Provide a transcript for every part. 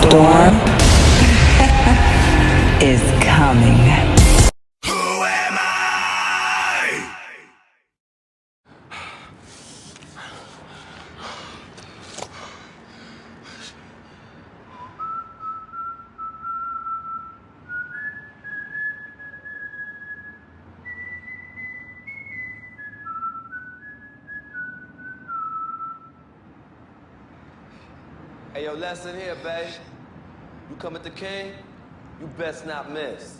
storm is coming. Hey, yo, lesson here, babe. You come at the king, you best not miss.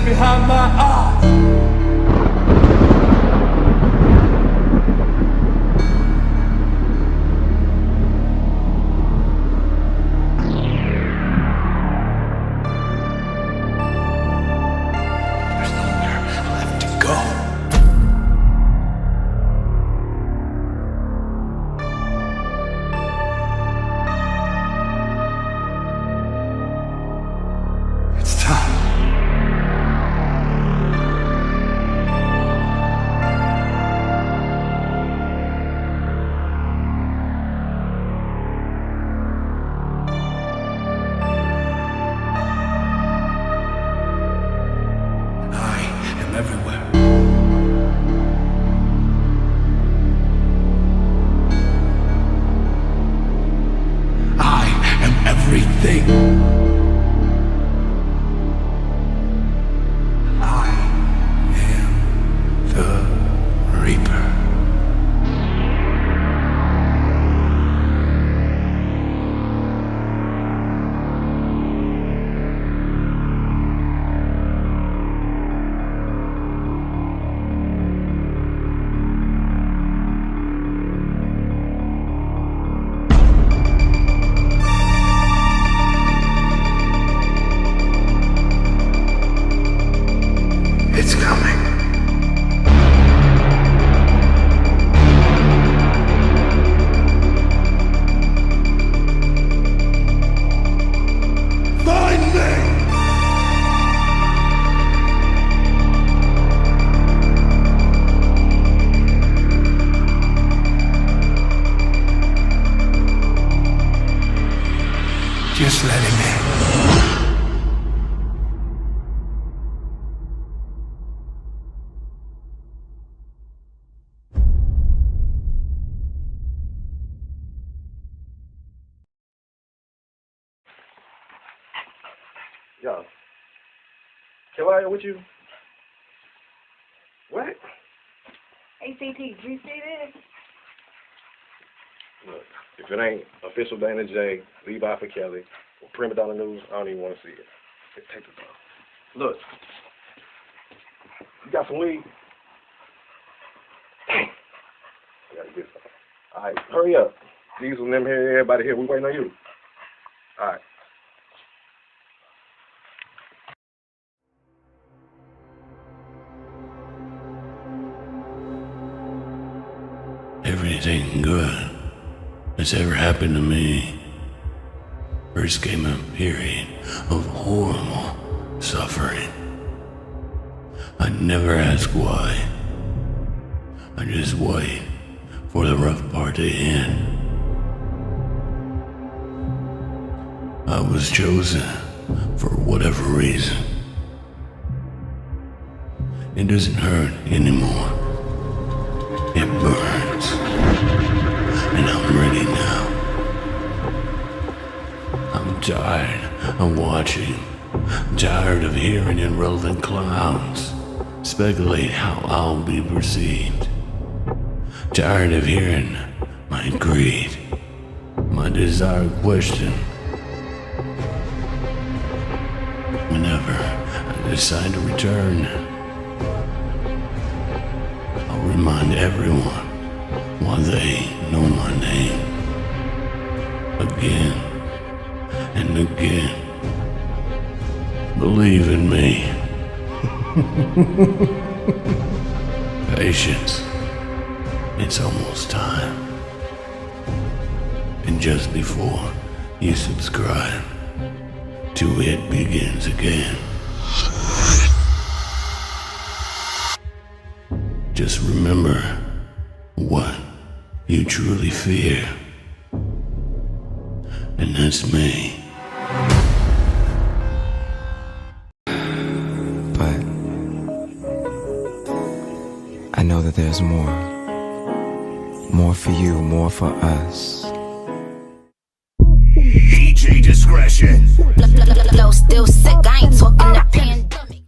behind my eyes. There's nowhere left to go. It's time. I am everywhere. I am everything. I am the Reaper. It's coming. Find me! Just let him in. Yo, can I with you? What? ACT, did you see this? Look, if it ain't OfficialDanaJay, Levi for Kelly, or Prima Donna News, I don't even want to see it. Take this off. Look, you got some weed? I gotta get some. All right, hurry up. Diesel and them here, everybody here, we waiting on you. All right. Everything good that's ever happened to me first came a period of horrible suffering. I never ask why. I just wait for the rough part to end. I was chosen for whatever reason. It doesn't hurt anymore. It burns. And I'm ready now. I'm tired of watching. Tired of hearing irrelevant clowns speculate how I'll be perceived. Tired of hearing my greed, my desire questioned. Whenever I decide to return, I'll remind everyone why they know my name. Again and again. Believe in me. Patience. It's almost time. And just before you subscribe to It Begins Again, just remember what you truly fear. And that's me. But I know that there's more. More for you, more for us. DJ discretion. Flow still sick, I ain't talking the pandemic.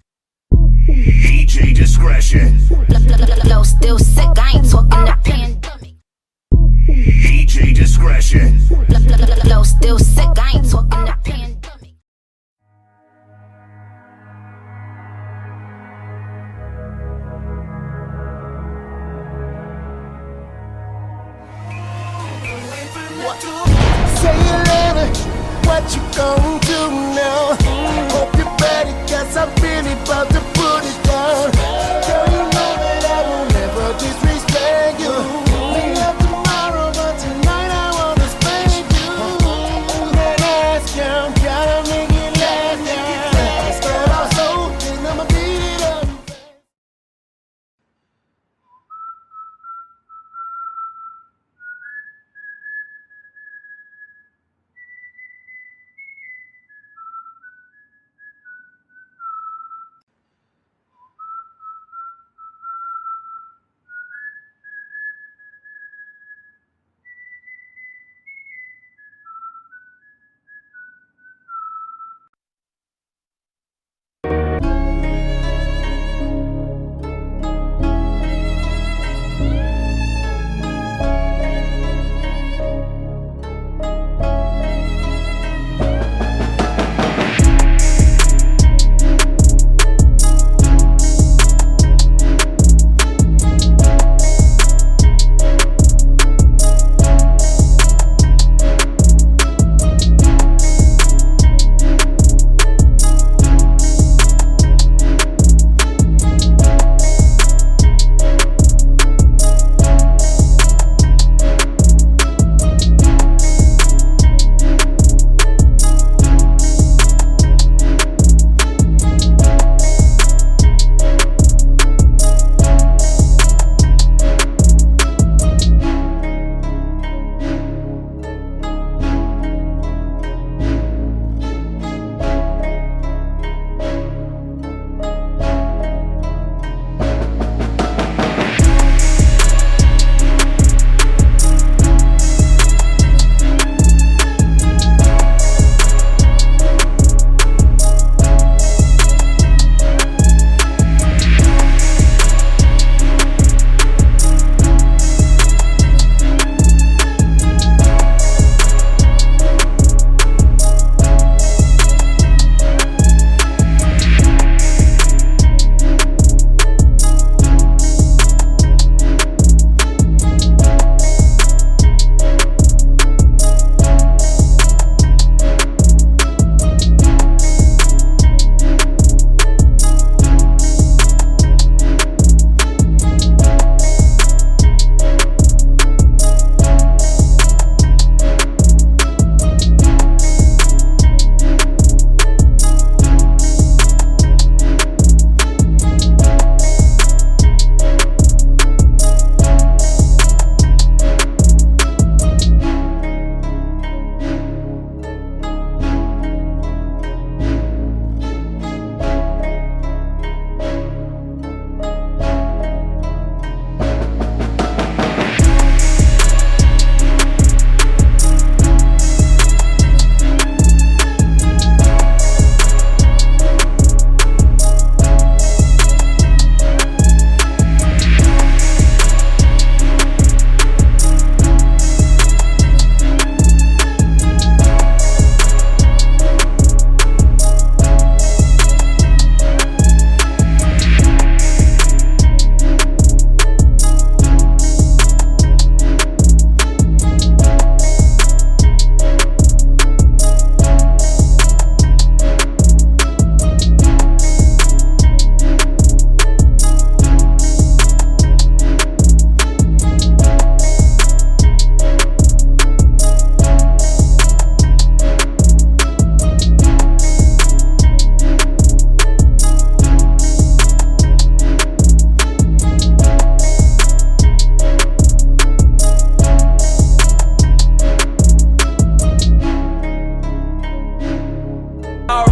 DJ discretion. Flow still sick, I ain't talking the pandemic. DJ discretion. Flow still sick, I ain't talking the pandemic.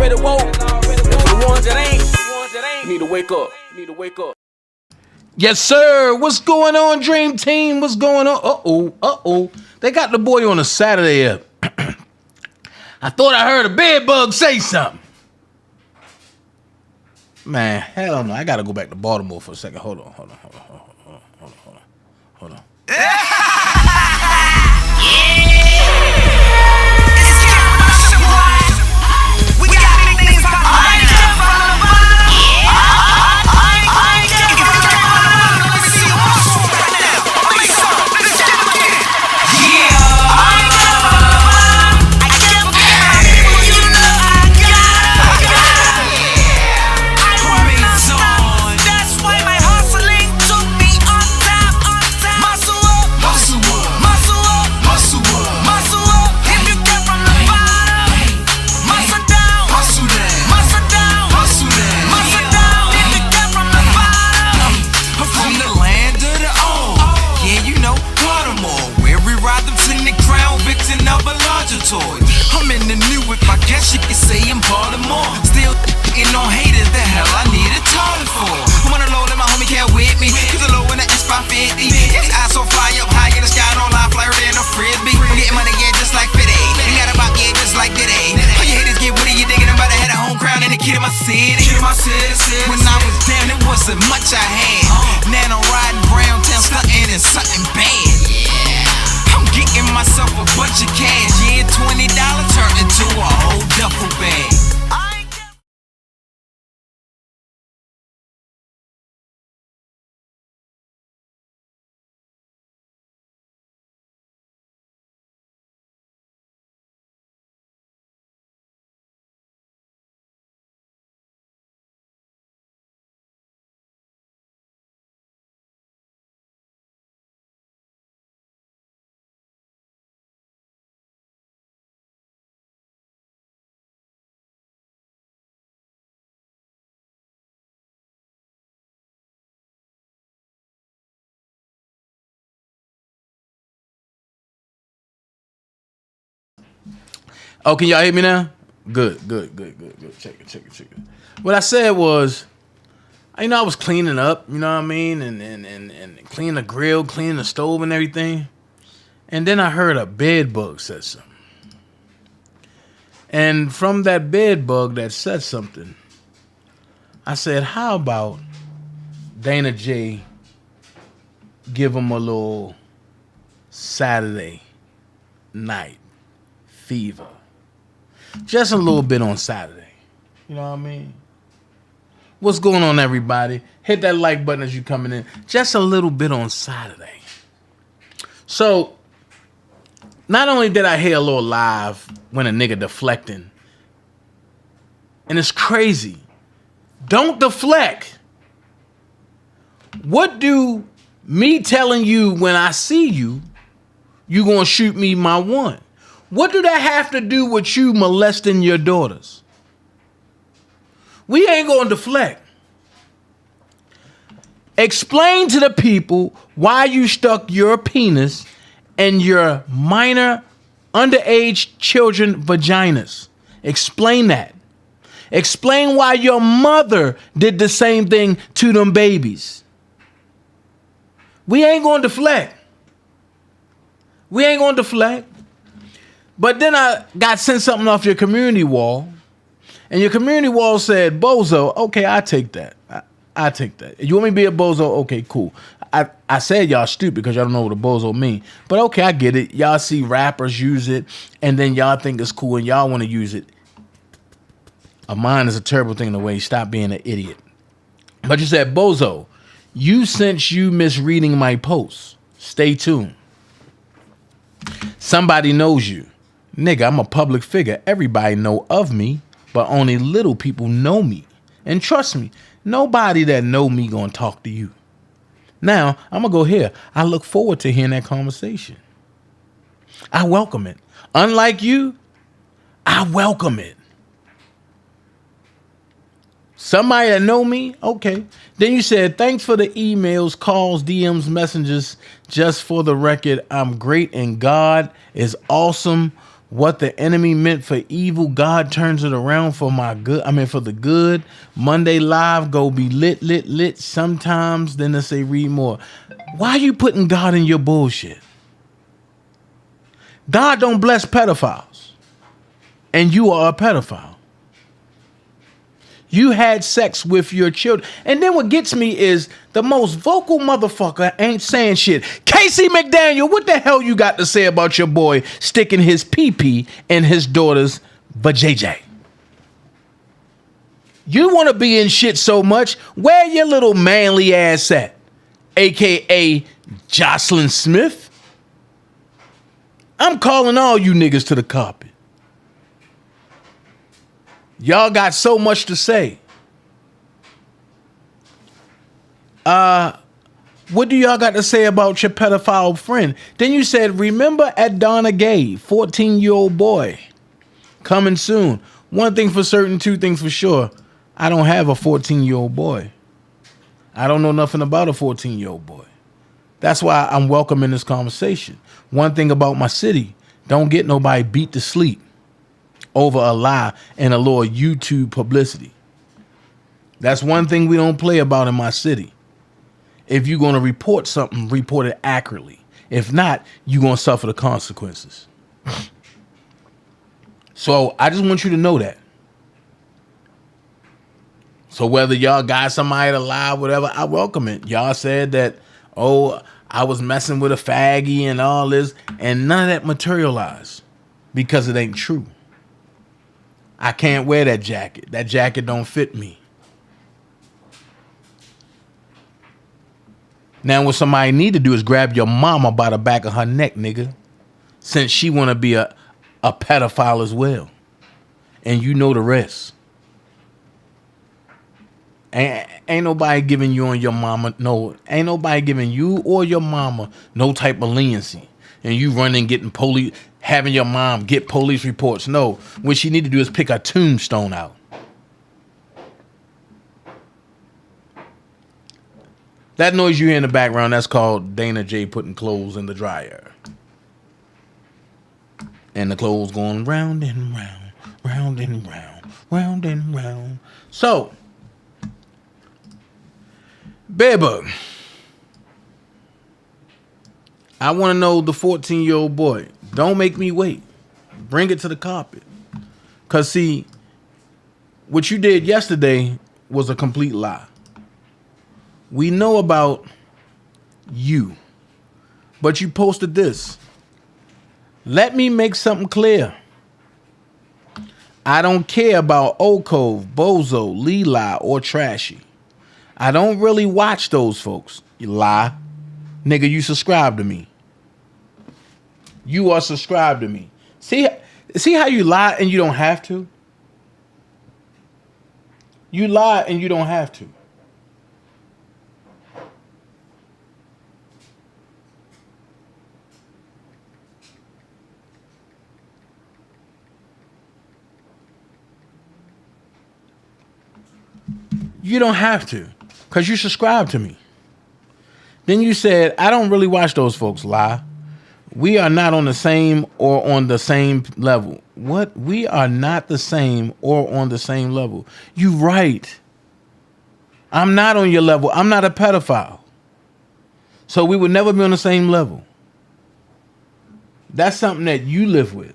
already woke. And for the ones that ain't, you need to wake up. You need to wake up. Yes, sir. What's going on, Dream Team? What's going on? Uh-oh. They got the boy on a Saturday up. I thought I heard a bedbug say something. Man, hell no. I got to go back to Baltimore for a second. Hold on. I'm in the new whip, I guess you could say I'm Baltimore. Still ain't no haters, the hell I need a toilet for. I'm on the low, let my homie care with me. Cause the low in the S550. These eyes so fly up high in the sky, don't lie, flyer than a frisbee. I'm getting money, yeah, just like 50. You got about, yeah, just like Diddy. All your haters get witty, you digging about to had a home crown and the kid in my city. When I was down, it wasn't much I had. Now I'm riding brown town, stunting and something bad. I'm getting myself a bunch of cash, yeah, $20 turned into a whole duffel bag. Oh, can y'all hear me now? Good. Check it. What I said was, I was cleaning up, you know what I mean? And cleaning the grill, cleaning the stove and everything. And then I heard a bedbug said something. And from that bedbug that said something, I said, how about Dana J give him a little Saturday night fever? Just a little bit on Saturday. You know what I mean? What's going on, everybody? Hit that like button as you coming in. Just a little bit on Saturday. So, not only did I hear a little live when a nigga deflecting, and it's crazy. Don't deflect. What do me telling you when I see you, you gonna shoot me my one? What do that have to do with you molesting your daughters? We ain't gonna deflect. Explain to the people why you stuck your penis in your minor underage children vaginas. Explain that. Explain why your mother did the same thing to them babies. We ain't gonna deflect. But then I got sent something off your community wall, and your community wall said, bozo, okay, I take that. I take that. You want me to be a bozo? Okay, cool. I said y'all stupid because y'all don't know what a bozo mean. But okay, I get it. Y'all see rappers use it, and then y'all think it's cool, and y'all want to use it. A mind is a terrible thing in a way. Stop being an idiot. But you said, bozo, since you misreading my posts, stay tuned. Somebody knows you. Nigga, I'm a public figure. Everybody know of me, but only little people know me. And trust me, nobody that know me gonna talk to you. Now, I'm gonna go here. I look forward to hearing that conversation. I welcome it. Unlike you, I welcome it. Somebody that know me, okay. Then you said, thanks for the emails, calls, DMs, messages. Just for the record, I'm great and God is awesome. What the enemy meant for evil, God turns it around for my good. I mean, for the good. Monday Live, go be lit, lit, lit. Sometimes, then they say read more. Why are you putting God in your bullshit? God don't bless pedophiles. And you are a pedophile. You had sex with your children. And then what gets me is the most vocal motherfucker ain't saying shit. Casey McDaniel, what the hell you got to say about your boy sticking his pee-pee in his daughter's vajayjay? You want to be in shit so much, where your little manly ass at? AKA Jocelyn Smith? I'm calling all you niggas to the carpet. Y'all got so much to say. What do y'all got to say about your pedophile friend? Then you said, remember at Donna Gay, 14-year-old boy. Coming soon. One thing for certain, two things for sure. I don't have a 14-year-old boy. I don't know nothing about a 14-year-old boy. That's why I'm welcoming this conversation. One thing about my city, don't get nobody beat to sleep over a lie and a little YouTube publicity. That's one thing we don't play about in my city. If you're going to report something, report it accurately. If not, you're going to suffer the consequences. So I just want you to know that. So whether y'all got somebody to lie, whatever, I welcome it. Y'all said that, oh, I was messing with a faggy and all this, and none of that materialized because it ain't true. I can't wear that jacket. That jacket don't fit me. Now what somebody need to do is grab your mama by the back of her neck, nigga. Since she want to be a pedophile as well. And you know the rest. Ain't nobody giving you and your mama, no, ain't nobody giving you or your mama no type of leniency. And you running getting police, having your mom get police reports. No, what she need to do is pick a tombstone out. That noise you hear in the background, that's called DanaJay putting clothes in the dryer. And the clothes going round and round, round and round, round and round. So, Bedbug, I want to know the 14-year-old boy. Don't make me wait. Bring it to the carpet. Because, see, what you did yesterday was a complete lie. We know about you, but you posted this. Let me make something clear. I don't care about Old Cove, Bozo, Leela, or Trashy. I don't really watch those folks. You lie. Nigga, you subscribe to me. You are subscribed to me. See how you lie and you don't have to? You lie and you don't have to. You don't have to, because you subscribe to me. Then you said, I don't really watch those folks. Lie. We are not on the same or on the same level. What? We are not the same or on the same level. You right. I'm not on your level. I'm not a pedophile. So we would never be on the same level. That's something that you live with.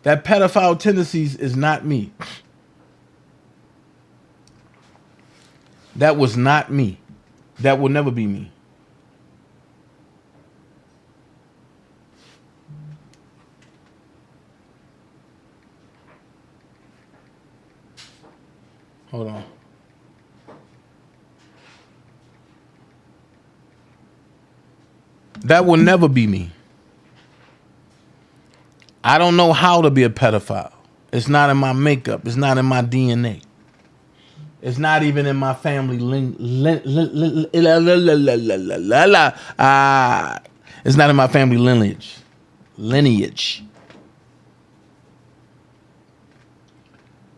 That pedophile tendencies is not me. That was not me. That will never be me. Hold on. That will never be me. I don't know how to be a pedophile. It's not in my makeup. It's not in my DNA. It's not even in my family. It's not in my family lineage.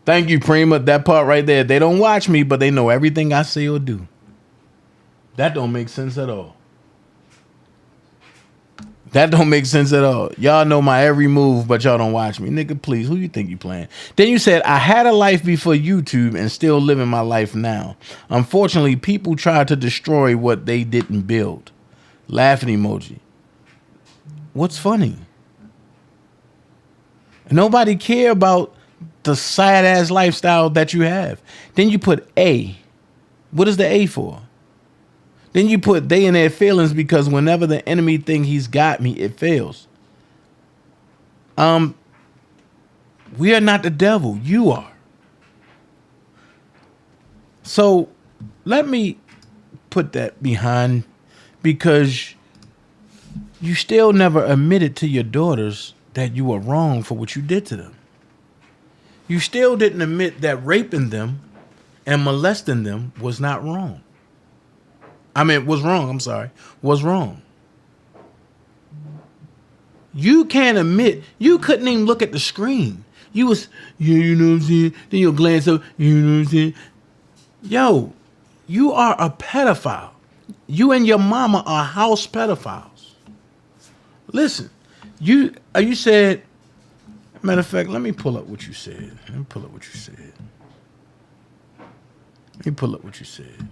Thank you, Prima. That part right there. They don't watch me, but they know everything I say or do. That don't make sense at all. That don't make sense at all. Y'all know my every move, but y'all don't watch me. Nigga, please, who you think you playing? Then you said, I had a life before YouTube and still living my life now. Unfortunately, people try to destroy what they didn't build. Laughing emoji. What's funny? Nobody care about the sad-ass lifestyle that you have. Then you put A. What is the A for? Then you put they in their feelings because whenever the enemy think he's got me, it fails. We are not the devil. You are. So let me put that behind, because you still never admitted to your daughters that you were wrong for what you did to them. You still didn't admit that raping them and molesting them was not wrong. I mean, was wrong. I'm sorry. Was wrong. You can't admit. You couldn't even look at the screen. You was, yeah, you know what I'm saying? Then you'll glance up, you know what I'm saying? Yo, you are a pedophile. You and your mama are house pedophiles. Listen, you said, matter of fact, let me pull up what you said. Let me pull up what you said.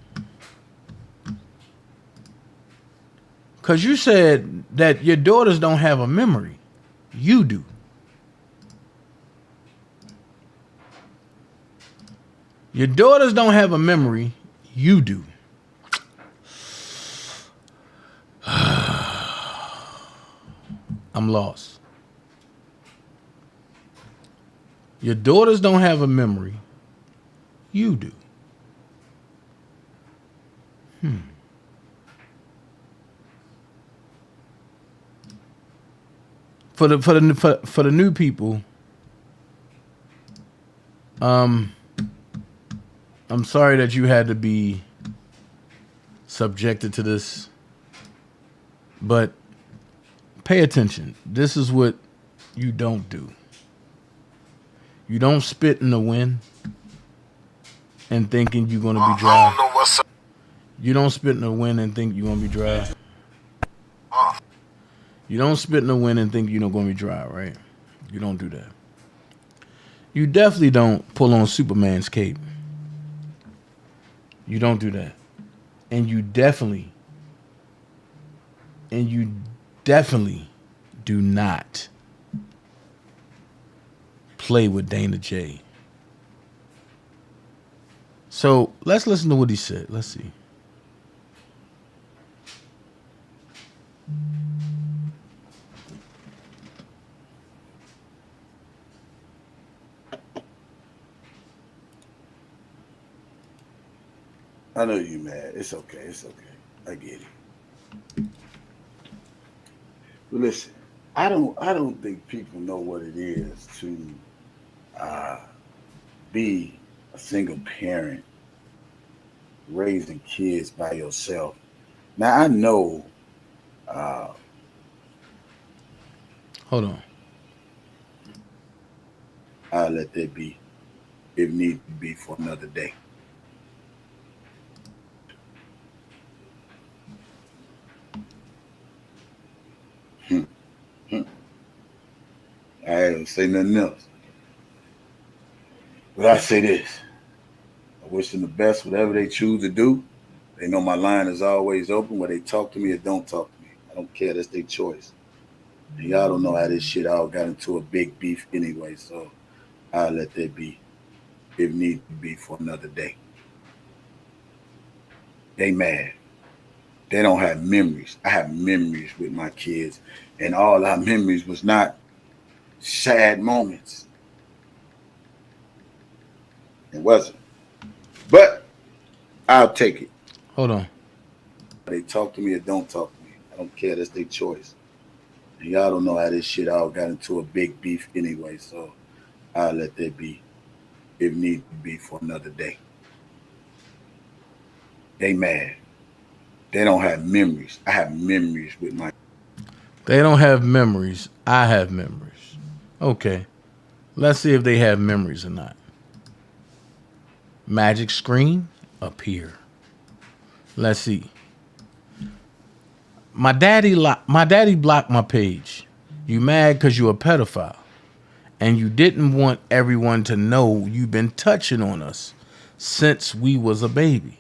Because you said that your daughters don't have a memory. You do. Your daughters don't have a memory. You do. I'm lost. Your daughters don't have a memory. You do. For the new people, I'm sorry that you had to be subjected to this, but pay attention. This is what you don't do. You don't spit in the wind and thinking you're gonna be dry. You don't spit in the wind and think you're gonna be dry. You don't spit in the wind and think you're not gonna be dry, right? You don't do that. You definitely don't pull on Superman's cape. You don't do that. And you definitely do not play with DanaJay. So let's listen to what he said. Let's see. I know you mad. It's okay. It's okay. I get it. But listen, I don't think people know what it is to be a single parent raising kids by yourself. Now I know. Hold on. I'll let that be, if need to be, for another day. I don't say nothing else. But I say this. I wish them the best, whatever they choose to do. They know my line is always open, whether they talk to me or don't talk to me. I don't care. That's their choice. And y'all don't know how this shit all got into a big beef anyway, so I'll let that be, if need to be, for another day. They mad. They don't have memories. I have memories with my kids, and all our memories was not sad moments. It wasn't. But I'll take it. Hold on. They talk to me or don't talk to me. I don't care. That's their choice. And y'all don't know how this shit all got into a big beef anyway, so I'll let that be, if need to be, for another day. They mad. They don't have memories. I have memories with my... They don't have memories. I have memories. Okay. Let's see if they have memories or not. Magic screen appear. Let's see. My daddy blocked my page. You mad because you a pedophile. And you didn't want everyone to know you been touching on us since we was a baby.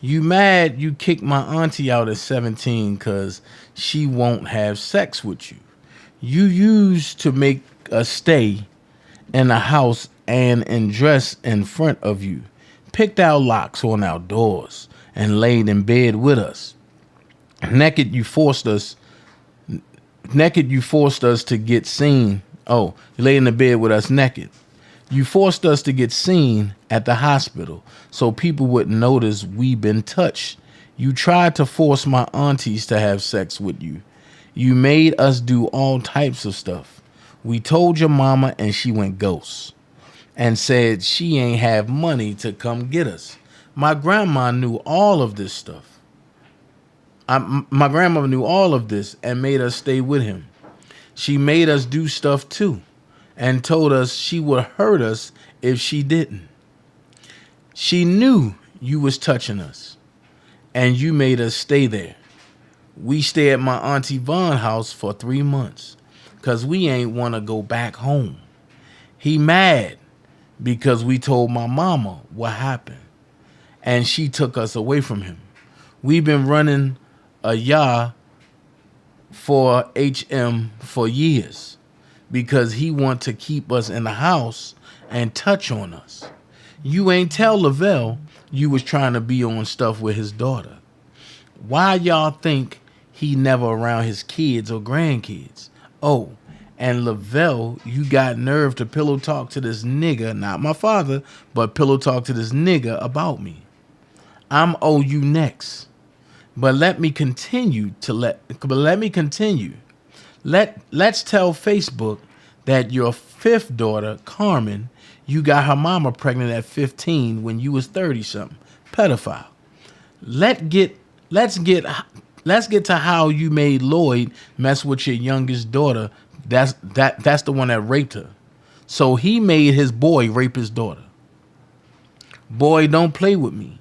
You mad you kicked my auntie out at 17 because she won't have sex with you. You used to make us stay in the house and dress in front of you. Picked out locks on our doors and laid in bed with us. Naked you forced us to get seen. Oh, you laid in the bed with us naked. You forced us to get seen at the hospital so people wouldn't notice we been touched. You tried to force my aunties to have sex with you. You made us do all types of stuff. We told your mama and she went ghost and said she ain't have money to come get us. My grandma knew all of this stuff. My grandmother knew all of this and made us stay with him. She made us do stuff too and told us she would hurt us if she didn't. She knew you was touching us and you made us stay there. We stayed at my Auntie Von's house for 3 months because we ain't want to go back home. He mad because we told my mama what happened and she took us away from him. We've been running a yard for HM for years because he want to keep us in the house and touch on us. You ain't tell Lavelle you was trying to be on stuff with his daughter. Why y'all think he never around his kids or grandkids? Oh, and Lavelle, you got nerve to pillow talk to this nigga, not my father, but pillow talk to this nigga about me. I'm owe you next. But let me continue. Let's tell Facebook that your fifth daughter, Carmen, you got her mama pregnant at 15 when you was 30 something. Pedophile. Let's get to how you made Lloyd mess with your youngest daughter. That's the one that raped her. So he made his boy rape his daughter. Boy, don't play with me.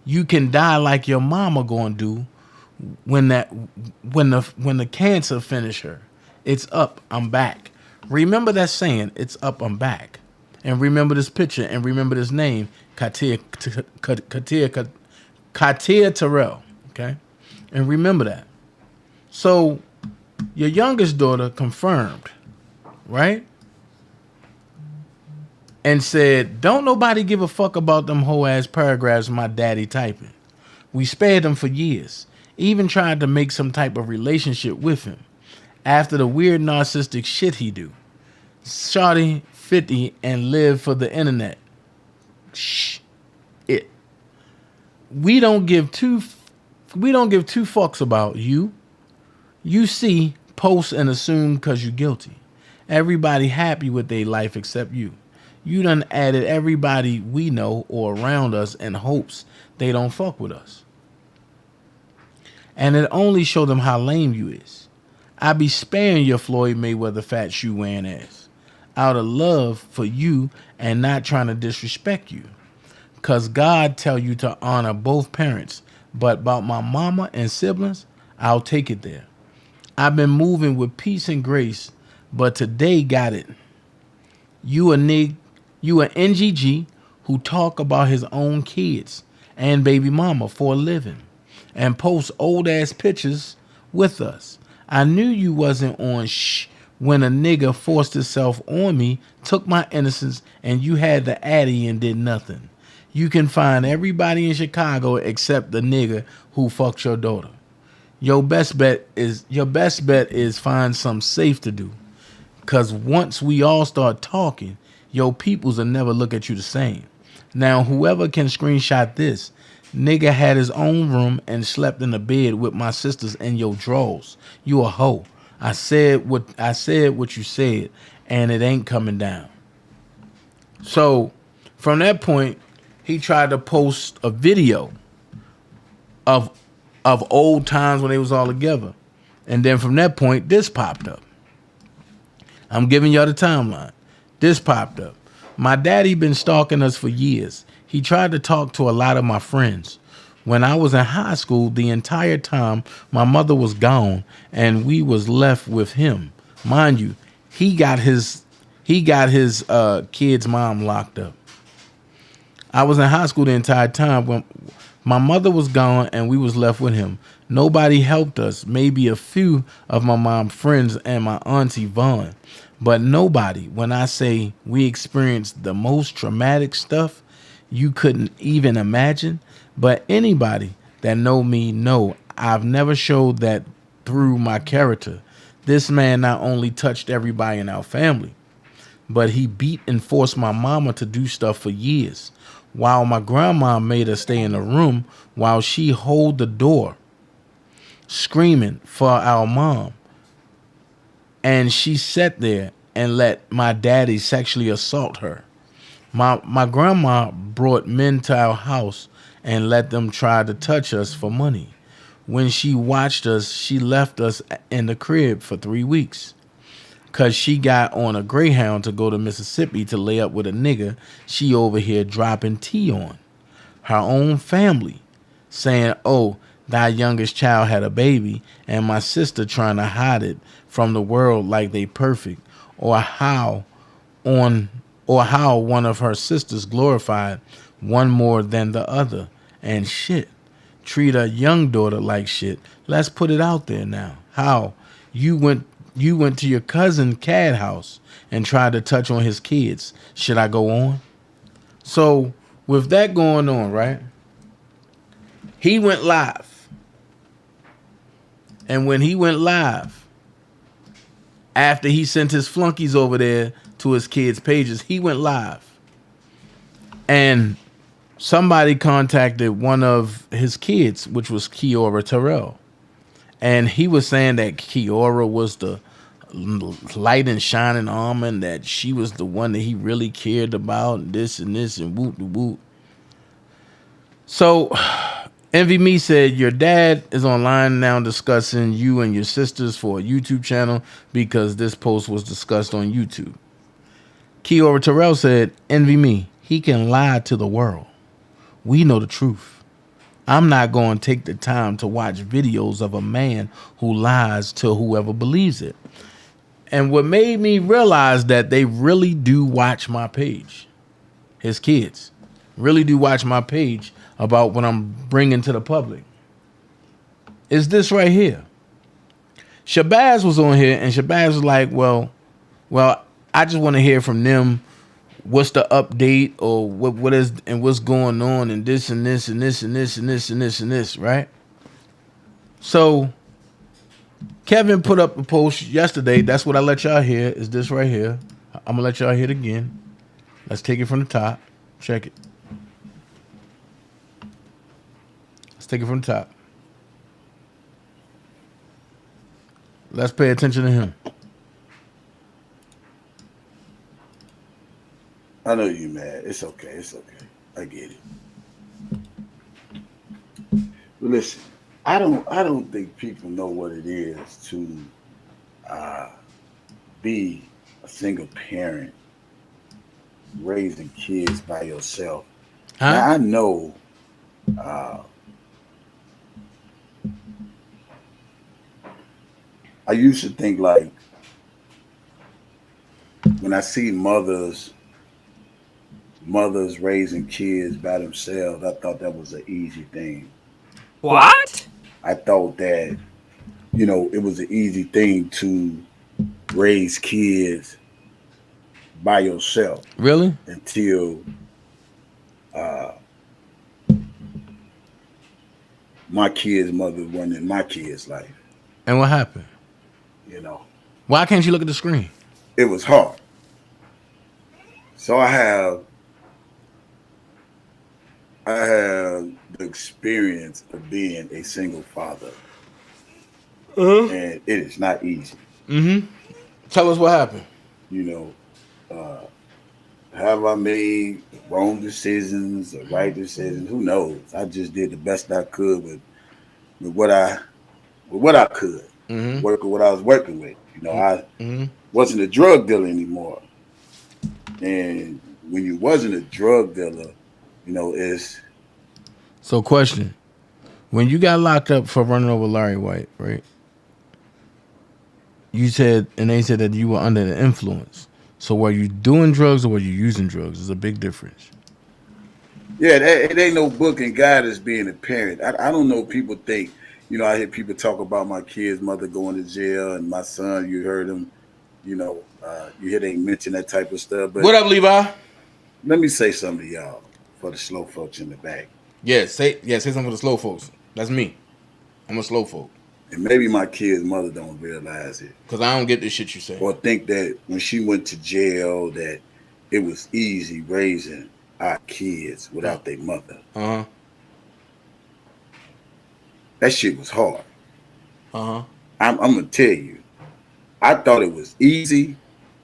You can die like your mama gonna do when the cancer finish her. It's up, I'm back. Remember that saying, it's up, I'm back. And remember this picture and remember this name, Katia Terrell. Okay? And remember that. So your youngest daughter confirmed, right? And said, don't nobody give a fuck about them whole ass paragraphs my daddy typing. We spared them for years. Even tried to make some type of relationship with him. After the weird narcissistic shit he do. Shawty 50 and live for the internet. It. We don't give two fucks about you. You see, post and assume cause you guilty. Everybody happy with their life except you. You done added everybody we know or around us in hopes they don't fuck with us. And it only show them how lame you is. I be sparing your Floyd Mayweather fat shoe wearing ass. Out of love for you and not trying to disrespect you. Cause God tell you to honor both parents. But about my mama and siblings, I'll take it there. I've been moving with peace and grace, but today got it. You a NGG who talk about his own kids and baby mama for a living and post old ass pictures with us. I knew you wasn't on when a nigga forced himself on me, took my innocence, and you had the addy and did nothing. You can find everybody in Chicago except the nigga who fucked your daughter. Your best bet is find something safe to do. Cause once we all start talking, your peoples will never look at you the same. Now, whoever can screenshot this, nigga had his own room and slept in the bed with my sisters in your drawers. You a hoe. I said what you said, and it ain't coming down. So, from that point, he tried to post a video of old times when they was all together. And then from that point, this popped up. I'm giving y'all the timeline. This popped up. My daddy been stalking us for years. He tried to talk to a lot of my friends. When I was in high school, the entire time my mother was gone and we was left with him. Mind you, he got his kid's mom locked up. I was in high school the entire time when my mother was gone and we was left with him. Nobody helped us, maybe a few of my mom's friends and my auntie Vaughn, but nobody. When I say we experienced the most traumatic stuff you couldn't even imagine, but anybody that know me know I've never showed that through my character. This man not only touched everybody in our family, but he beat and forced my mama to do stuff for years, while my grandma made her stay in the room while she hold the door, screaming for our mom. And she sat there and let my daddy sexually assault her. My grandma brought men to our house and let them try to touch us for money. When she watched us, she left us in the crib for 3 weeks. Cause she got on a Greyhound to go to Mississippi to lay up with a nigga she over here dropping tea on. Her own family saying, oh, thy youngest child had a baby and my sister trying to hide it from the world like they perfect, or how one of her sisters glorified one more than the other and shit. Treat a young daughter like shit. Let's put it out there now. How you went to your cousin Cad house and tried to touch on his kids. Should I go on? So with that going on, right? He went live. And when he went live, after he sent his flunkies over there to his kids' pages, he went live. And somebody contacted one of his kids, which was Kiora Terrell. And he was saying that Kiora was the light and shining armor and that she was the one that he really cared about, and this and whoop de whoop. So Envy Me said, your dad is online now discussing you and your sisters for a YouTube channel because this post was discussed on YouTube. Kiora Terrell said, Envy Me, he can lie to the world. We know the truth. I'm not going to take the time to watch videos of a man who lies to whoever believes it. And what made me realize that they really do watch my page, his kids, really do watch my page about what I'm bringing to the public, is this right here. Shabazz was on here, and Shabazz was like, well, I just want to hear from them. What's the update, or what is and what's going on, and this and this and this and this and this and this and this, right? So Kevin put up a post yesterday. That's what I let y'all hear, is this right here. I'm gonna let y'all hear it again. Let's take it from the top. Check it. Let's take it from the top. Let's pay attention to him. I know you mad. It's okay. It's okay. I get it. But listen, I don't think people know what it is to be a single parent raising kids by yourself. Huh? Now, I know I used to think, like, when I see mothers raising kids by themselves, I thought that was an easy thing. What? I thought that, it was an easy thing to raise kids by yourself. Really? Until my kid's mother wasn't in my kid's life. And what happened? Why can't you look at the screen? It was hard. So I have the experience of being a single father. And it is not easy. Mm-hmm. Tell us what happened. Have I made wrong decisions or right decisions? Who knows? I just did the best I could with what I could. Mm-hmm. Work with what I was working with. I wasn't a drug dealer anymore. And when you wasn't a drug dealer, it's... So question, When you got locked up for running over Larry White, right? You said, and they said that you were under the influence. So were you doing drugs or were you using drugs? There's a big difference. Yeah, it ain't no book and guide as being a parent. I don't know. People think, I hear people talk about my kid's mother going to jail and my son. You heard him, you hear they mention that type of stuff. But What up, Levi? let me say something to y'all for the slow folks in the back. Say something for the slow folks. That's me. I'm a slow folk. And maybe my kid's mother don't realize it. Because I don't get this shit you say. Or think that when she went to jail that it was easy raising our kids without their mother. Uh-huh. That shit was hard. Uh-huh. I'm going to tell you, I thought it was easy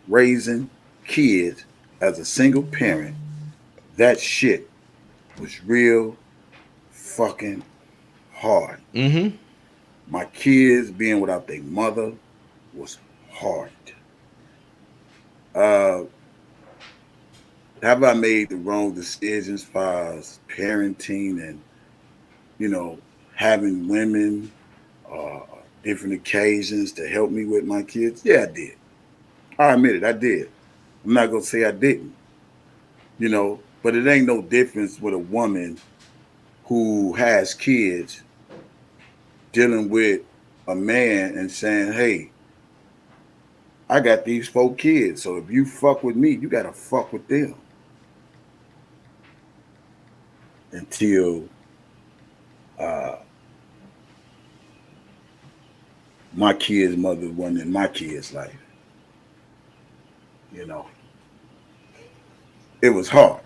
raising kids as a single parent. That shit was real fucking hard. Mm-hmm. My kids being without their mother was hard. Have I made the wrong decisions as far as parenting and, having women, different occasions to help me with my kids? Yeah, I did. I admit it, I did. I'm not going to say I didn't, but it ain't no difference with a woman who has kids dealing with a man and saying, hey, I got these 4 kids, so if you fuck with me, you got to fuck with them. Until my kid's mother wasn't in my kid's life. It was hard.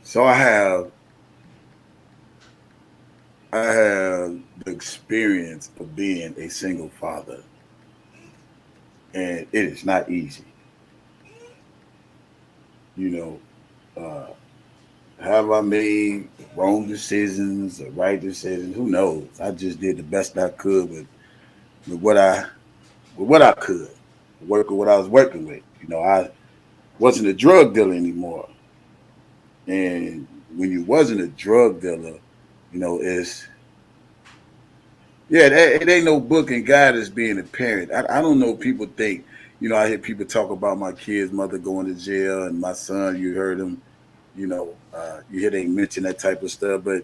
So I have the experience of being a single father. And it is not easy. Have I made wrong decisions or right decisions? Who knows? I just did the best I could with what I could, work with what I was working with. I wasn't a drug dealer anymore. And when you wasn't a drug dealer, it ain't no book and guide as being a parent. I don't know. People think, I hear people talk about my kid's mother going to jail and my son. You heard him, you hear they mention that type of stuff. But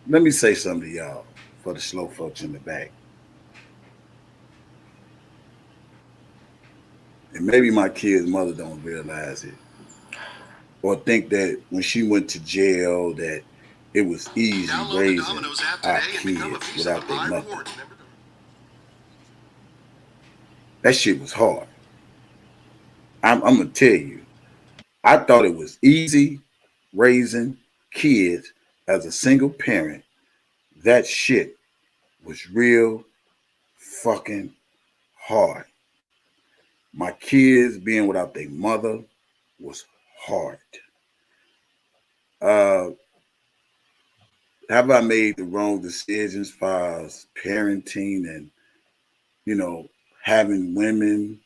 let me say something to y'all for the slow folks in the back. And maybe my kid's mother don't realize it. Or think that when she went to jail that it was easy raising our kids without their mother. That shit was hard. I'm going to tell you, I thought it was easy raising kids as a single parent. That shit was real fucking hard. My kids being without their mother was hard. Have I made the wrong decisions as far as parenting and, having women,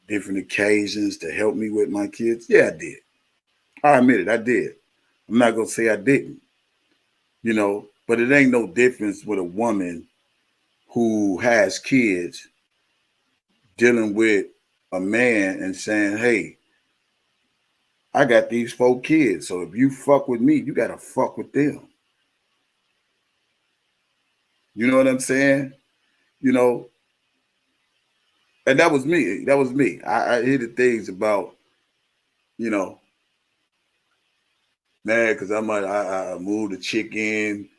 different occasions to help me with my kids? Yeah, I did. I admit it, I did. I'm not going to say I didn't, but it ain't no difference with a woman who has kids dealing with a man and saying, hey, I got these 4 kids, so if you fuck with me, you got to fuck with them. You know what I'm saying? And that was me. That was me. I hear the things about, man, because I moved the chick in,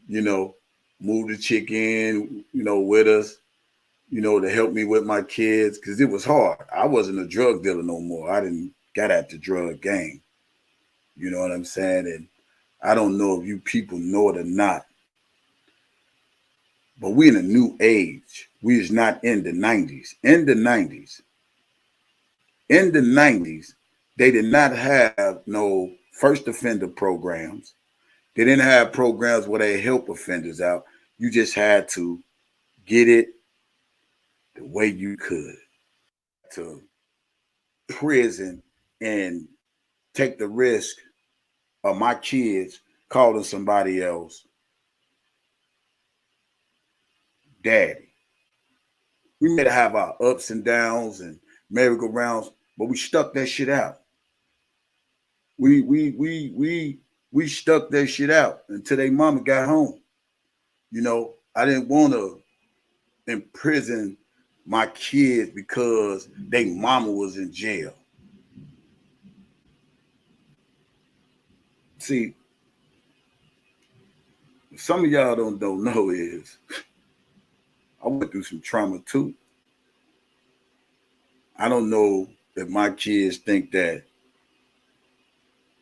with us, to help me with my kids, because it was hard. I wasn't a drug dealer no more. I didn't get at the drug game. You know what I'm saying? And I don't know if you people know it or not, but we in a new age. We is not in the 90s. In the 90s, they did not have no first offender programs. They didn't have programs where they help offenders out. You just had to get it the way you could. To prison and take the risk of my kids calling somebody else daddy. We may have our ups and downs and merry-go-rounds, but we stuck that shit out. We stuck that shit out until their mama got home. You know, I didn't want to imprison my kids because their mama was in jail. See, some of y'all don't know is I went through some trauma too. I don't know if my kids think that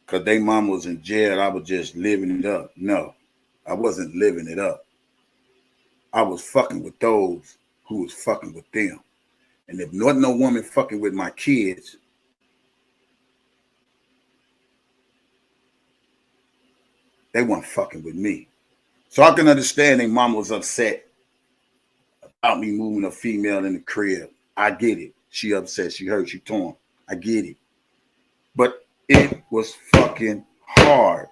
because their mama was in jail, I was just living it up. No, I wasn't living it up. I was fucking with those who was fucking with them. And if not no woman fucking with my kids, they weren't fucking with me. So I can understand their mama was upset about me moving a female in the crib. I get it. She upset, she hurt, she torn. I get it. But it was fucking hard.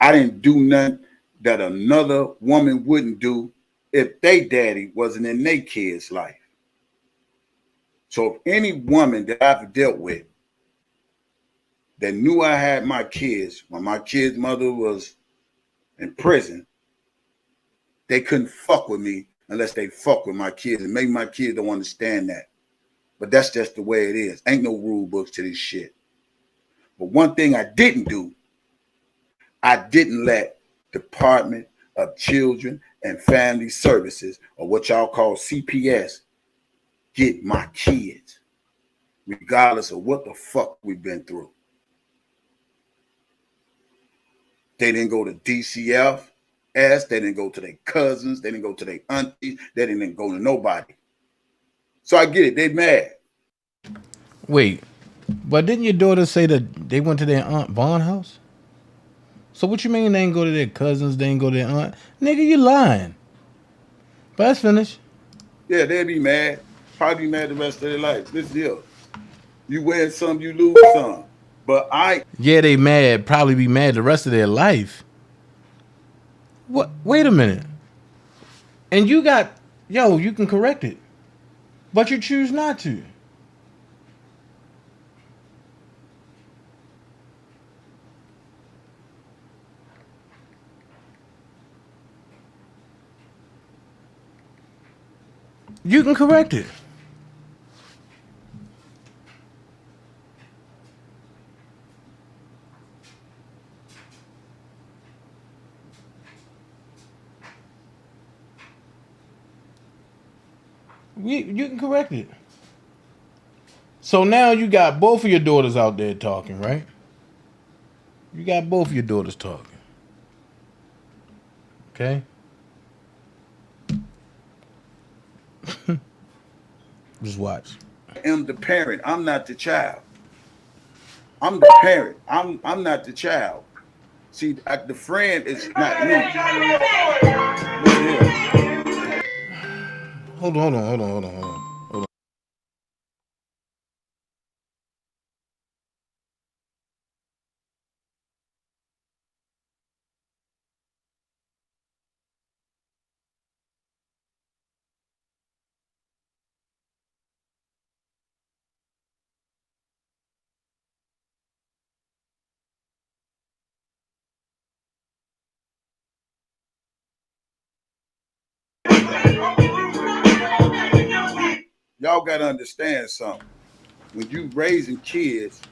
I didn't do nothing that another woman wouldn't do if they daddy wasn't in their kid's life. So if any woman that I've dealt with that knew I had my kids when my kid's mother was in prison, they couldn't fuck with me unless they fuck with my kids. And maybe my kids don't understand that. But that's just the way it is. Ain't no rule books to this shit. But one thing I didn't do, I didn't let Department of Children and Family Services, or what y'all call CPS, get my kids, regardless of what the fuck we've been through. They didn't go to DCF. They didn't go to their cousins, they didn't go to their aunties, they didn't go to nobody. So I get it, they mad. Wait, but didn't your daughter say that they went to their Aunt Vaughn house? So what you mean they didn't go to their cousins, they didn't go to their aunt? Nigga, you lying. But let's finish. Yeah, they'd be mad. Probably be mad the rest of their life. This deal. You win some, you lose some. But yeah, they mad, probably be mad the rest of their life. What? Wait a minute. And you got, you can correct it. But you choose not to. You can correct it. You can correct it. So now you got both of your daughters out there talking, right? You got both of your daughters talking. Okay? Just watch. I am the parent. I'm not the child. I'm the parent. I'm not the child. See, the friend is not me. Hold on. Y'all got to understand something. When you raising kids,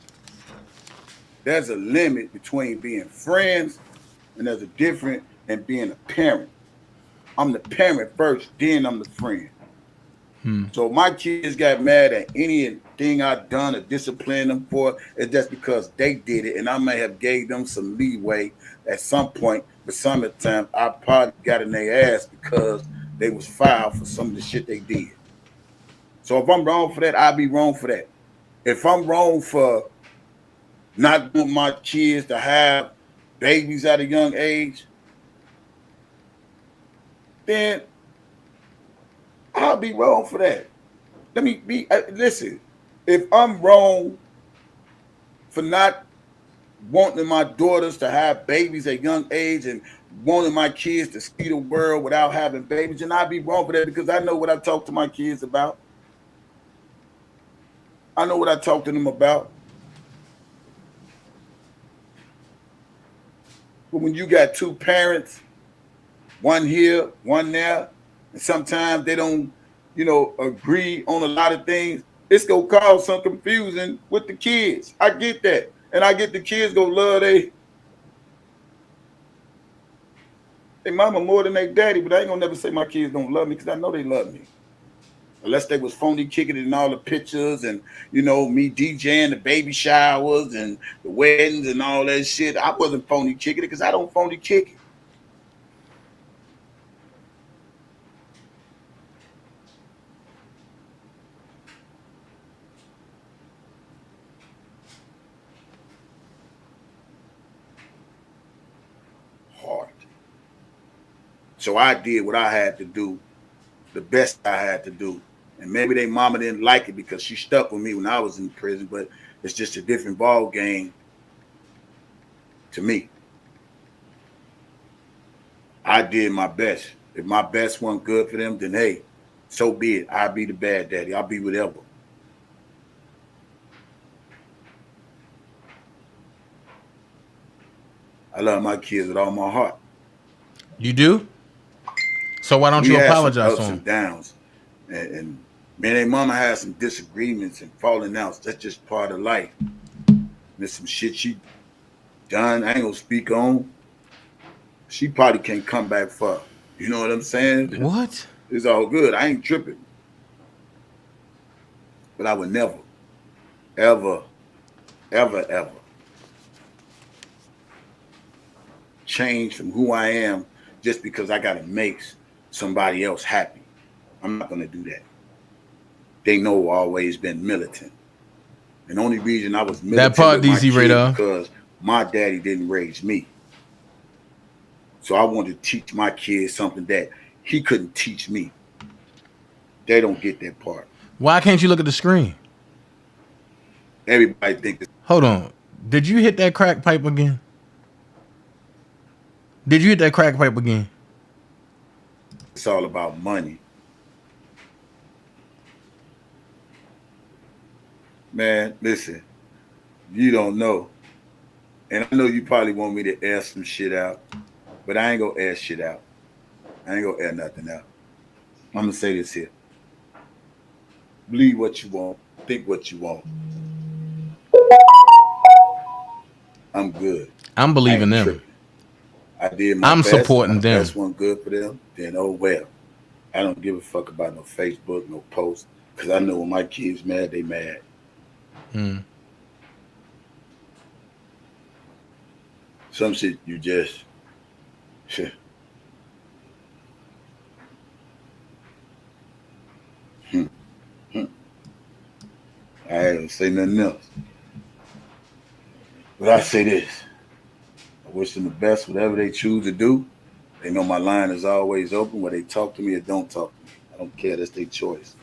there's a limit between being friends and there's a difference in being a parent. I'm the parent first, then I'm the friend. So my kids got mad at anything I've done or disciplined them for. It's just because they did it, and I may have gave them some leeway at some point. But some of the time, I probably got in their ass because they was foul for some of the shit they did. So if I'm wrong for that, I'll be wrong for that. If I'm wrong for not wanting my kids to have babies at a young age, then I'll be wrong for that. Let me be, listen, if I'm wrong for not wanting my daughters to have babies at young age and wanting my kids to see the world without having babies. And I'd be wrong for that because I know what I talk to my kids about. I know what I talk to them about. But when you got two parents, one here, one there, and sometimes they don't, agree on a lot of things, it's gonna cause some confusion with the kids. I get that. And I get the kids gonna love their mama more than their daddy, but I ain't gonna never say my kids don't love me because I know they love me. Unless they was phony kicking it in all the pictures and, me DJing the baby showers and the weddings and all that shit. I wasn't phony kicking it because I don't phony kick it. Hard. So I did what I had to do, the best I had to do. And maybe their mama didn't like it because she stuck with me when I was in prison, but it's just a different ball game to me. I did my best. If my best wasn't good for them, then hey, so be it. I'll be the bad daddy. I'll be whatever. I love my kids with all my heart. You do? So why don't you apologize to them? Ups and downs. And me and their mama had some disagreements and falling outs. That's just part of life. There's some shit she done. I ain't gonna speak on. She probably can't come back for. You know what I'm saying? What? It's all good. I ain't tripping. But I would never, ever, ever, ever change from who I am just because I gotta make somebody else happy. I'm not gonna do that. They know I've always been militant. And the only reason I was militant that part, with my DC Radar, because my daddy didn't raise me. So I wanted to teach my kids something that he couldn't teach me. They don't get that part. Why can't you look at the screen? Everybody thinks. Hold on. Did you hit that crack pipe again? Did you hit that crack pipe again? It's all about money. Man, listen, you don't know. And I know you probably want me to air some shit out, but I ain't gonna air shit out. I ain't gonna air nothing out. I'm gonna say this here. Believe what you want. Think what you want. I'm good. I'm believing them. Tripping. I did my best. I'm supporting them. That's one good for them. Then oh well. I don't give a fuck about no Facebook, no post, because I know when my kids mad, they mad. Some shit you just I ain't gonna say nothing else. But I say this. I wish them the best, whatever they choose to do. They know my line is always open, whether they talk to me or don't talk to me. I don't care. That's their choice.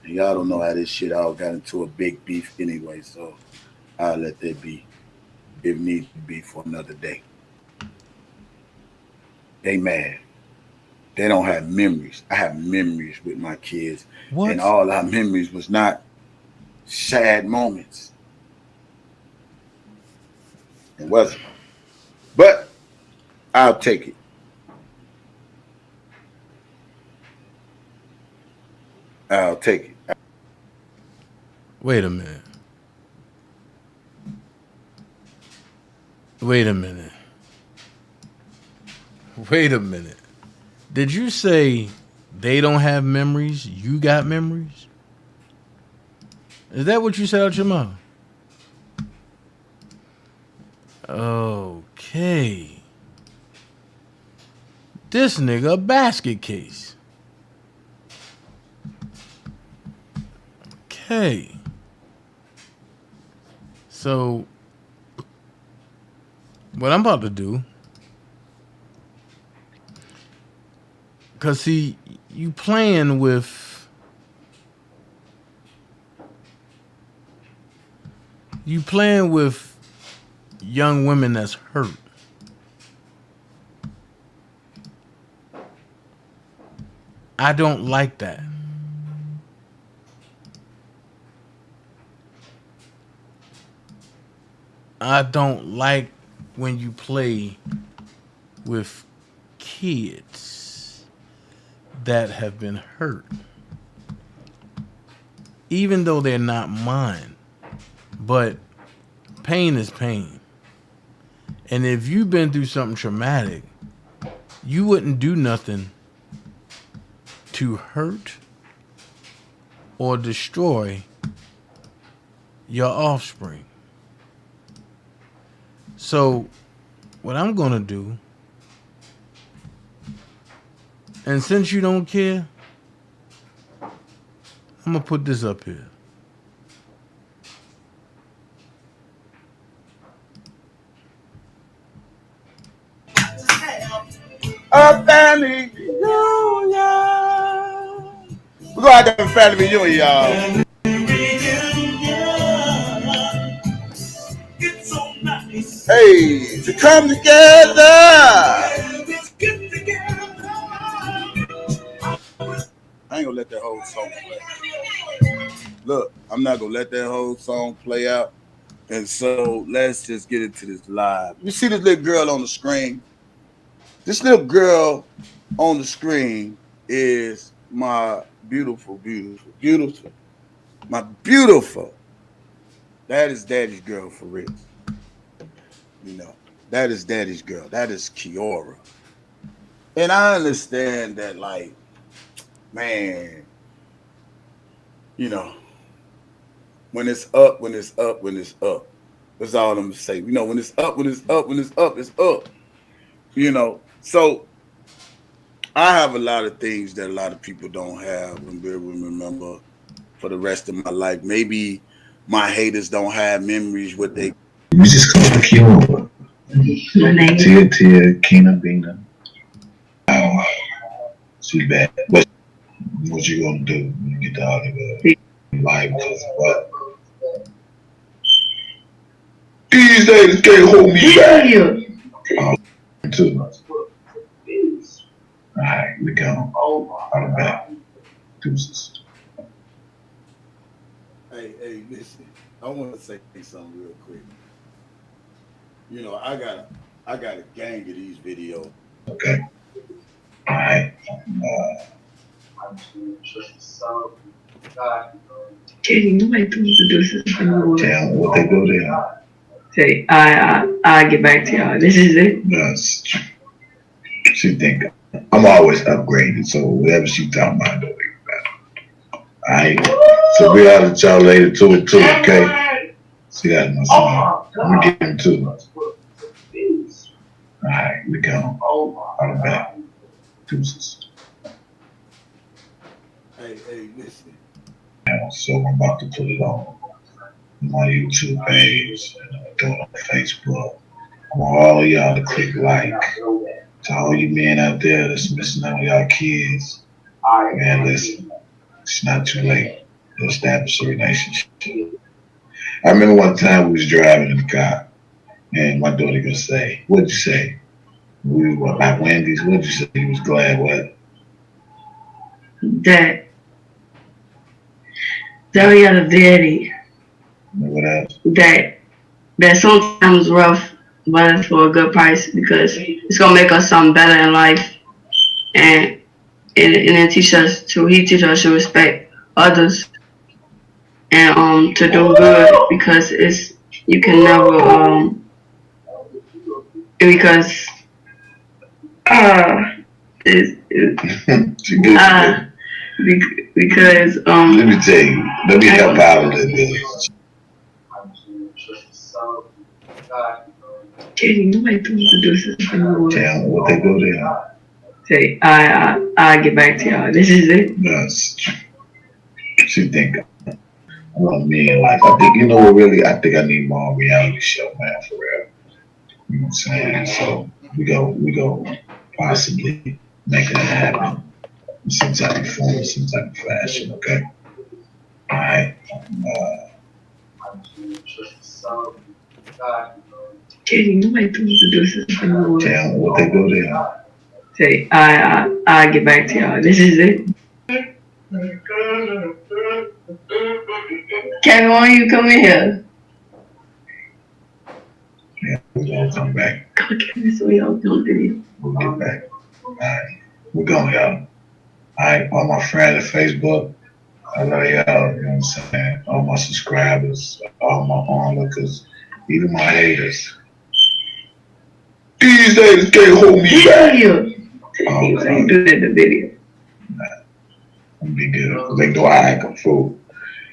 And y'all don't know how this shit all got into a big beef anyway, so I'll let that be if need to be for another day. They mad. They don't have memories. I have memories with my kids. What? And all our memories was not sad moments. It wasn't. But I'll take it. I'll take it. Wait a minute. Wait a minute. Wait a minute. Did you say they don't have memories? You got memories? Is that what you said out your mouth? Okay. This nigga a basket case. Okay. So, what I'm about to do, because see, you playing with young women that's hurt. I don't like that. I don't like when you play with kids that have been hurt. Even though they're not mine. But pain is pain. And if you've been through something traumatic, you wouldn't do nothing to hurt or destroy your offspring. So, what I'm going to do, and since you don't care, I'm going to put this up here. A family reunion. We're going to have a family reunion, y'all. Hey, to come together. I ain't gonna let that whole song play. Look, I'm not gonna let that whole song play out. And so let's just get into this live. You see this little girl on the screen? This little girl on the screen is my beautiful, beautiful, beautiful, my beautiful. That is daddy's girl for real. You know, that is daddy's girl. That is Kiora. And I understand that, like, man, you know, when it's up, when it's up, when it's up. That's all I'm gonna say. You know, when it's up, when it's up, when it's up, it's up. You know, so I have a lot of things that a lot of people don't have and be able to remember for the rest of my life. Maybe my haters don't have memories what they. We just call her Kiora. Tia, Kina, Bina. She's bad. What you gonna do when you get to Hollywood? Why? Because of what? These days can't hold me back. Too. Alright, we go. I'm back. Deuces. Hey, listen. I want to say something real quick. You know, I got a gang of these videos. Okay. Alright. Katie, nobody told me to do this anymore. Tell them what they go there. Say, I get back to y'all. This is it. Yes. She think I'm always upgraded, so whatever she talking about, don't think about it. Alright. So we out at y'all later to it too, okay? See that in my song. I'm gonna get into it. Alright, we go. I'm back. Deuces. Hey, listen. So I'm about to put it on my YouTube page and I'm doing it on Facebook. I want all of y'all to click like. To all you men out there that's missing out on y'all kids, man, listen, it's not too late to establish a relationship. I remember one time we was driving in the car and my daughter gonna say, what'd you say? We were at Wendy's, what'd you say? You was glad what? That we got a daddy. What else? That sometimes rough, but it's for a good price because it's gonna make us something better in life, and then teach us to respect others and to do good because you can never because because let me tell you, let me help out a little bit. Katie, nobody told me to do this anymore. Tell them what they go there. Say, I get back to y'all. This is it. Yes. She think I want me in life. I think, you know what, really, I think I need my own reality show, man, for real. You know what I'm saying? So we go possibly make that happen in some type of form, some type of fashion, okay? All right. Katie, nobody told us to do this anymore. Tell them what they do there. Say, I get back to y'all. This is it. Kevin, why don't you come in here? Yeah, we're gonna come back. Okay, so y'all don't video. We'll get back. Alright. We're going, y'all. Alright, all my friends on Facebook, I love y'all, you know what I'm saying? All my subscribers, all my onlookers, even my haters. These haters can't hold me back. Don't do that in the video. Nah, I'm gonna be good. They know I act a fool.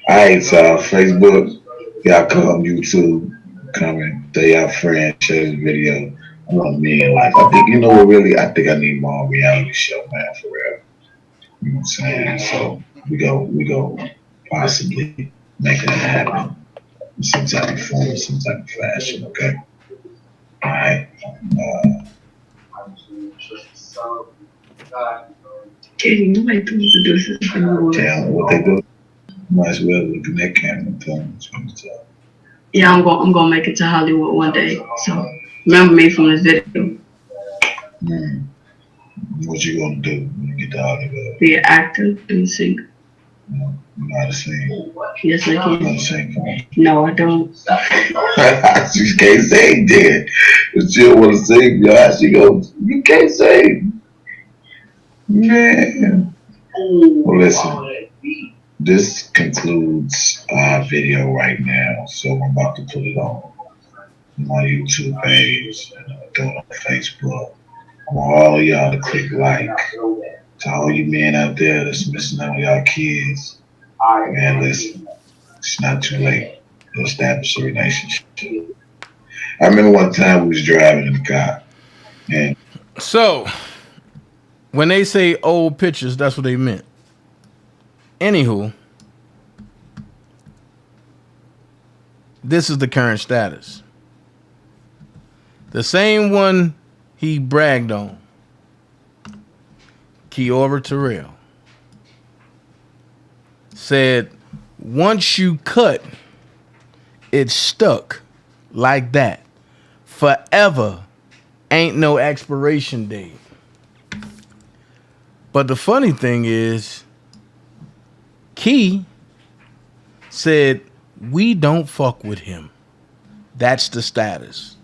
Alright, so Facebook, y'all come, YouTube, comment, tell y'all friends, share this video. I want me in life. I think, you know what, really, I think I need my own reality show, man, for real. You know what I'm saying? So we go possibly make that happen in some type of form, some type of fashion, okay? Alright. Katie, nobody told us to do this anymore. Tell them what they do. Might as well look in that camera and tell them what's going to tell. Yeah, I'm gonna make it to Hollywood one day. So remember me from this video. What you gonna do when you get to Hollywood? Be an actor and sing. You know how to sing? Yes, I You know how to can. sing? Come on. No, I don't. You can't sing, then. If you don't want to sing, your ass, you go, you can't sing. Man. Well, listen. This concludes our video right now, so I'm about to put it on my YouTube page and throw it on Facebook. I want all of y'all to click like. To all you men out there that's missing out on y'all kids, man, listen, it's not too late to establish a relationship. I remember one time we was driving in the car, and so when they say old pictures, that's what they meant. Anywho, this is the current status. The same one he bragged on, Terrell, said, once you cut, it's stuck like that. Forever. Ain't no expiration date. But the funny thing is, Key said, we don't fuck with him. That's the status.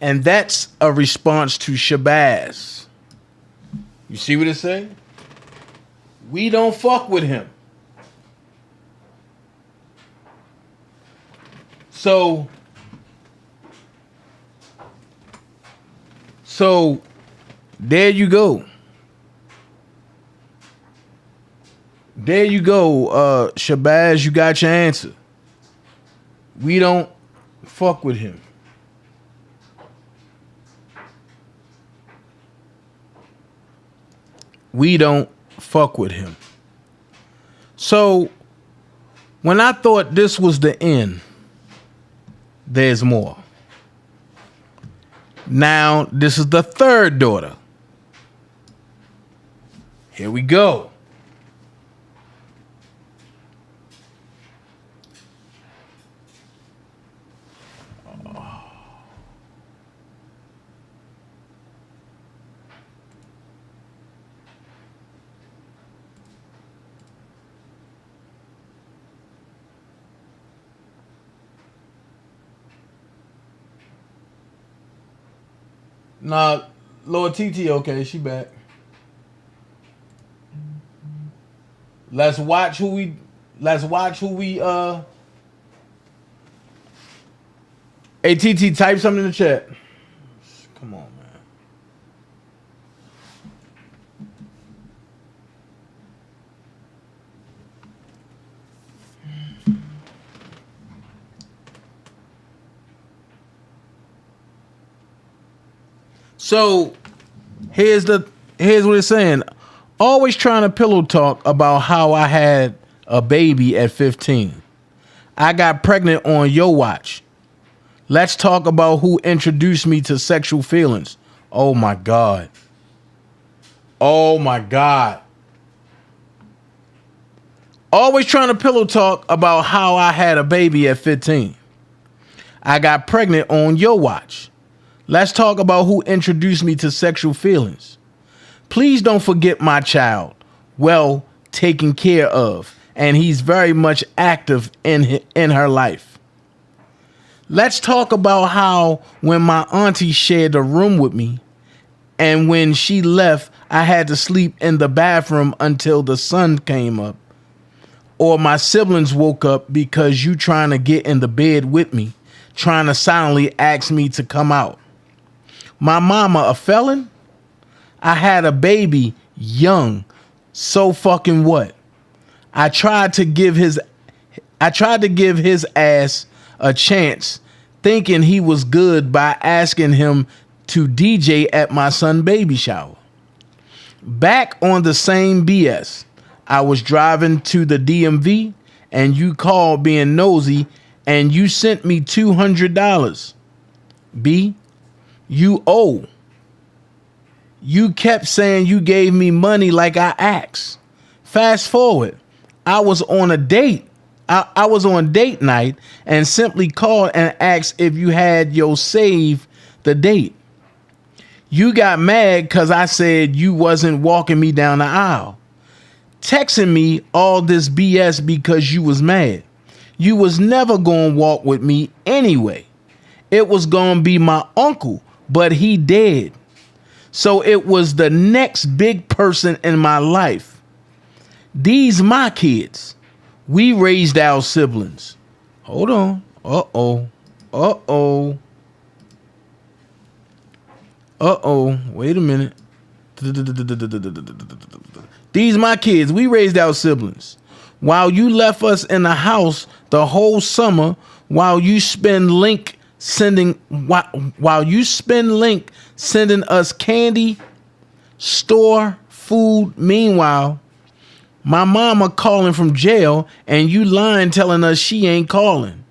And that's a response to Shabazz. You see what it say? We don't fuck with him. So there you go. There you go, Shabazz, you got your answer. We don't fuck with him. We don't fuck with him. So when I thought this was the end, there's more. Now, this is the third daughter. Here we go. Nah, Lord TT, okay, she back. Let's watch who we Hey TT, type something in the chat. Come on, man. So here's what it's saying. Always trying to pillow talk about how I had a baby at 15. I got pregnant on your watch. Let's talk about who introduced me to sexual feelings. Oh my God. Oh my God. Always trying to pillow talk about how I had a baby at 15. I got pregnant on your watch. Let's talk about who introduced me to sexual feelings. Please don't forget my child. Well taken care of. And he's very much active in her life. Let's talk about how when my auntie shared a room with me, and when she left, I had to sleep in the bathroom until the sun came up. Or my siblings woke up because you trying to get in the bed with me, trying to silently ask me to come out. My mama a felon? I had a baby young. So fucking what? I tried to give his ass a chance, thinking he was good by asking him to DJ at my son's baby shower. Back on the same BS. I was driving to the DMV and you called being nosy and you sent me $200. B, you owe. You kept saying you gave me money like I asked. Fast forward, I was on a date. I was on date night and simply called and asked if you had your save the date. You got mad because I said you wasn't walking me down the aisle. Texting me all this BS because you was mad. You was never going to walk with me anyway. It was going to be my uncle, but he dead. So it was the next big person in my life. These my kids. We raised our siblings. Hold on. Uh-oh. Wait a minute. These my kids. We raised our siblings. While you left us in the house the whole summer, while you spend Link sending us candy, store, food. Meanwhile, my mama calling from jail and you lying telling us she ain't calling.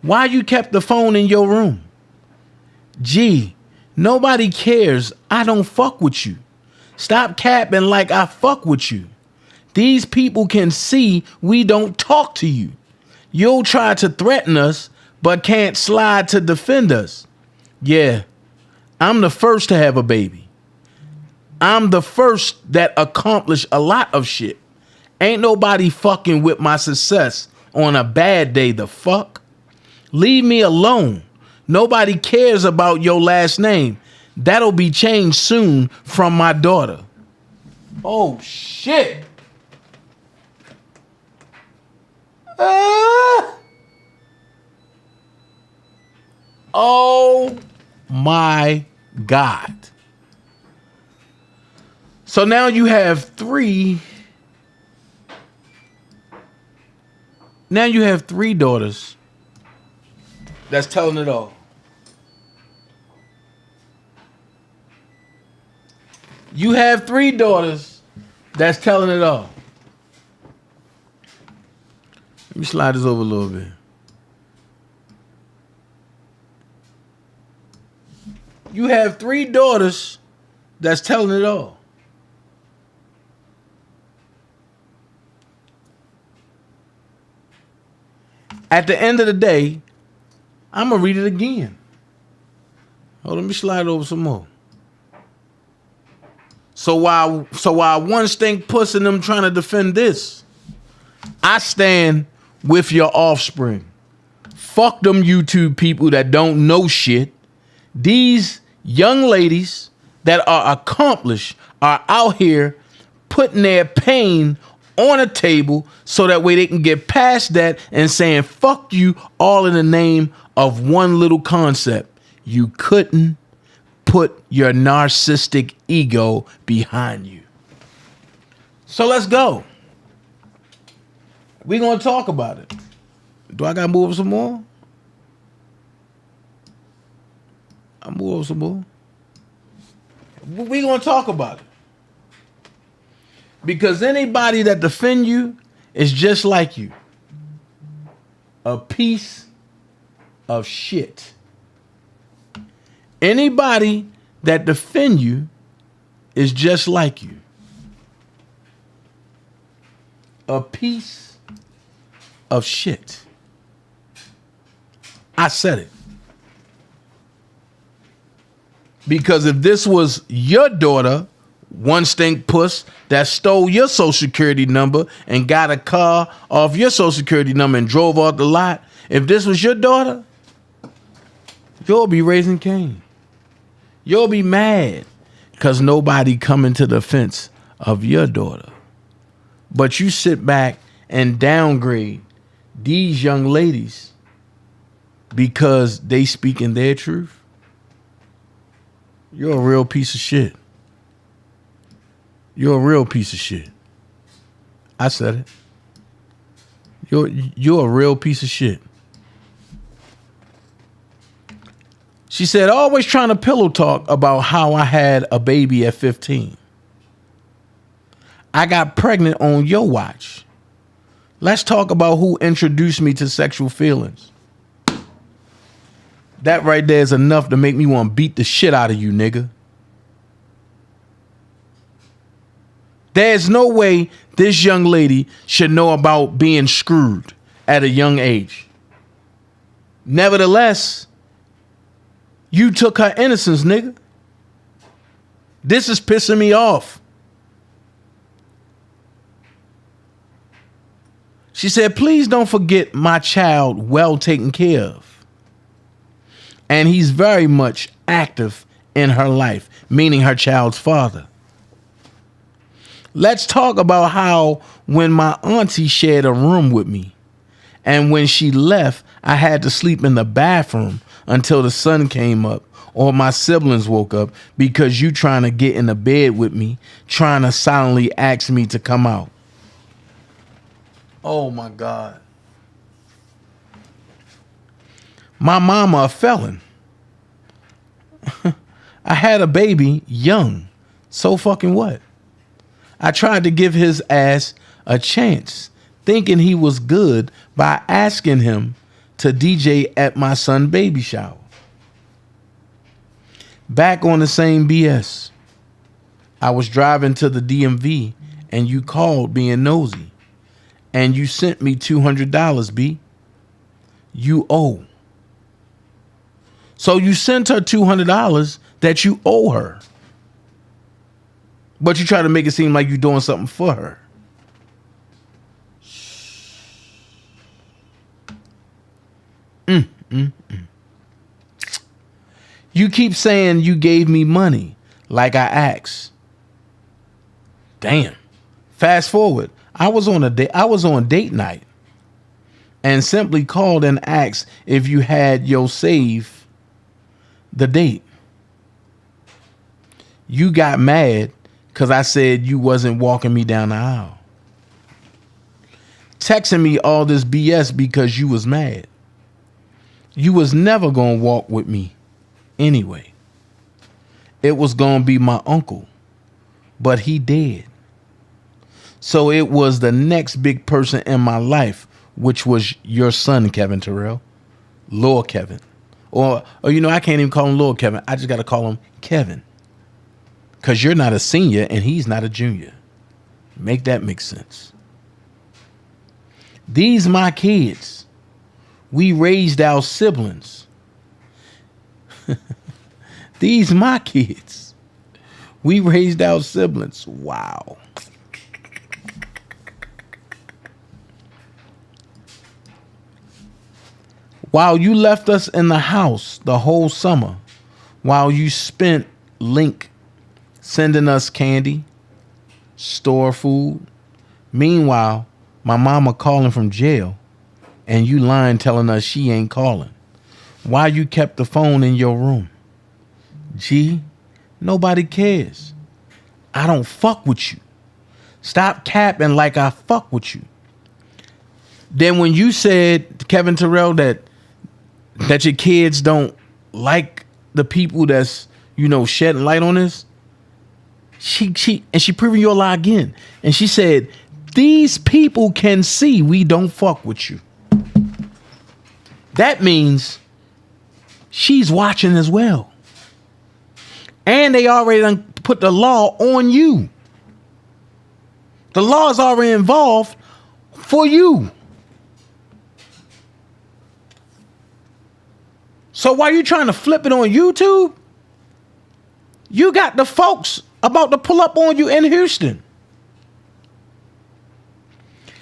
Why you kept the phone in your room? Gee, nobody cares. I don't fuck with you. Stop capping like I fuck with you. These people can see we don't talk to you. You'll try to threaten us, but can't slide to defend us. Yeah, I'm the first to have a baby. I'm the first that accomplished a lot of shit. Ain't nobody fucking with my success on a bad day, the fuck? Leave me alone. Nobody cares about your last name. That'll be changed soon from my daughter. Oh, shit. Oh, my God. So now you have three. Now you have three daughters that's telling it all. You have three daughters that's telling it all. Let me slide this over a little bit. You have three daughters that's telling it all. At the end of the day, I'm going to read it again. Hold on, let me slide it over some more. So while one stink puss and them trying to defend this, I stand with your offspring. Fuck them YouTube people that don't know shit. These young ladies that are accomplished are out here putting their pain on a table so that way they can get past that and saying fuck you all in the name of one little concept. You couldn't put your narcissistic ego behind you. So let's go. We're going to talk about it. Do I got to move some more? I'll move some more. We're going to talk about it. Because anybody that defend you is just like you. A piece of shit. Anybody that defend you is just like you. A piece of shit. I said it. Because if this was your daughter, one stink puss that stole your social security number and got a car off your social security number and drove off the lot, if this was your daughter, you'll be raising Cain. You'll be mad because nobody coming to the defense of your daughter. But you sit back and downgrade these young ladies because they speaking their truth. You're a real piece of shit. You're a real piece of shit. I said it. You're a real piece of shit. She said, always trying to pillow talk about how I had a baby at 15. I got pregnant on your watch. Let's talk about who introduced me to sexual feelings. That right there is enough to make me want to beat the shit out of you, nigga. There's no way this young lady should know about being screwed at a young age. Nevertheless, you took her innocence, nigga. This is pissing me off. She said, please don't forget my child well taken care of. And he's very much active in her life, meaning her child's father. Let's talk about how when my auntie shared a room with me, and when she left, I had to sleep in the bathroom until the sun came up or my siblings woke up because you trying to get in the bed with me, trying to silently ask me to come out. Oh my God. My mama a felon. I had a baby young. So fucking what? I tried to give his ass a chance, thinking he was good by asking him to DJ at my son's baby shower. Back on the same BS. I was driving to the DMV and you called being nosy. And you sent me $200, B. You owe. So you sent her $200 that you owe her. But you try to make it seem like you're doing something for her. You keep saying you gave me money like I asked. Damn. Fast forward. I was on date night and simply called and asked if you had your save the date. You got mad because I said you wasn't walking me down the aisle. Texting me all this BS because you was mad. You was never going to walk with me anyway. It was going to be my uncle, but he dead. So it was the next big person in my life, which was your son, Kevin Terrell. Lord Kevin. Or you know, I can't even call him Lord Kevin. I just got to call him Kevin. Because you're not a senior and he's not a junior. Make that make sense. These my kids. We raised our siblings. These my kids. We raised our siblings. Wow. While you left us in the house the whole summer, while you spent Link sending us candy, store food. Meanwhile, my mama calling from jail and you lying telling us she ain't calling. Why you kept the phone in your room? Gee, nobody cares. I don't fuck with you. Stop capping like I fuck with you. Then when you said, Kevin Terrell, that your kids don't like the people that's, you know, shedding light on this, she proving your lie again. And she said, these people can see we don't fuck with you. That means she's watching as well. And they already done put the law on you. The law is already involved for you. So while you trying to flip it on YouTube, you got the folks about to pull up on you in Houston.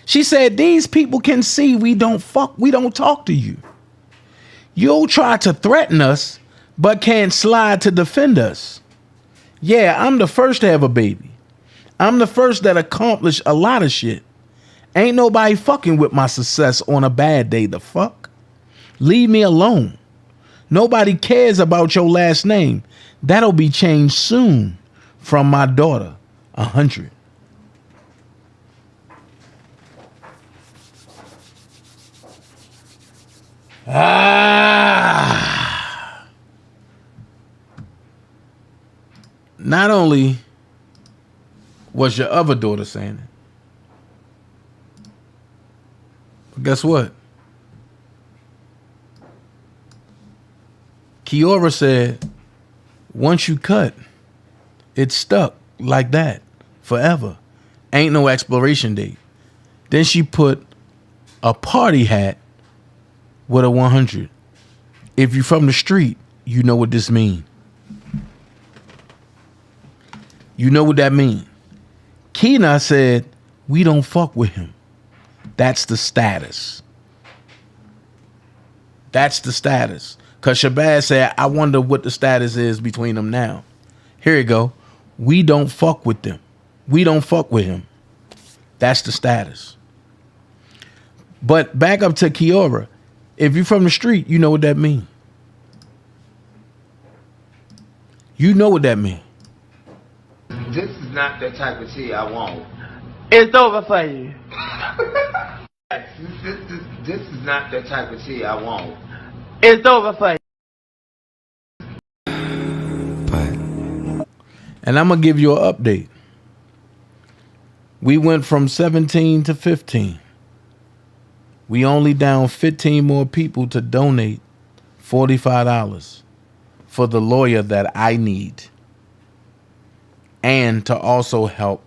She said, these people can see we don't talk to you. You'll try to threaten us, but can't slide to defend us. Yeah, I'm the first to have a baby. I'm the first that accomplished a lot of shit. Ain't nobody fucking with my success on a bad day. The fuck? Leave me alone. Nobody cares about your last name. That'll be changed soon from my daughter, 100. Not only was your other daughter saying it, but guess what? Kiora said, once you cut, it's stuck like that forever. Ain't no expiration date. Then she put a party hat with a 100. If you from the street, you know what this mean. You know what that mean. Keena said, we don't fuck with him. That's the status. That's the status. Because Shabazz said, I wonder what the status is between them now. Here you go. We don't fuck with them. We don't fuck with him. That's the status. But back up to Kiora. If you're from the street, you know what that mean. You know what that mean. This is not the type of tea I want. It's over for you. This is not the type of tea I want. It's over for you. And I'm going to give you an update. We went from 17 to 15. We only down 15 more people to donate $45 for the lawyer that I need. And to also help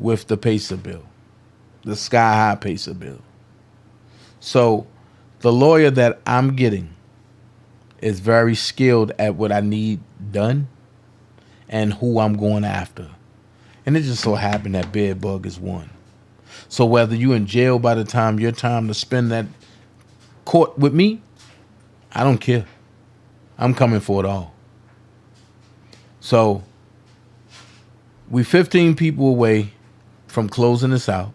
with the PACER bill. The sky high PACER bill. So the lawyer that I'm getting is very skilled at what I need done and who I'm going after. And it just so happened that Bedbug is one. So whether you in jail by the time your time to spend that court with me, I don't care. I'm coming for it all. So we 15 people away from closing this out.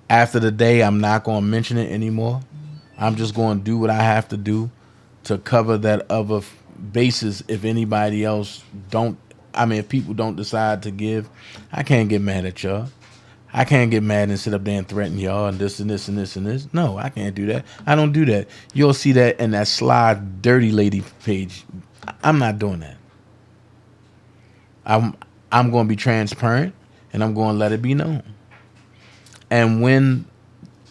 After the day, I'm not going to mention it anymore. I'm just going to do what I have to do to cover that other basis. If anybody else if people don't decide to give, I can't get mad at y'all. I can't get mad and sit up there and threaten y'all and this and this and this and this. No, I can't do that. I don't do that. You'll see that in that Slide Dirty Lady page. I'm not doing that. I'm going to be transparent and I'm going to let it be known. And when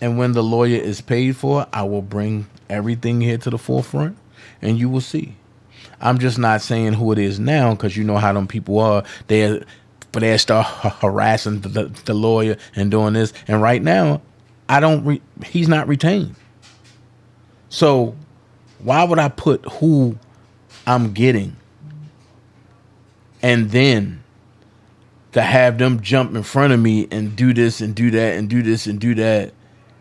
the lawyer is paid for, I will bring everything here to the forefront and you will see. I'm just not saying who it is now because you know how them people are. They start harassing the lawyer and doing this. And right now, he's not retained. So why would I put who I'm getting and then to have them jump in front of me and do this and do that and do this and do that.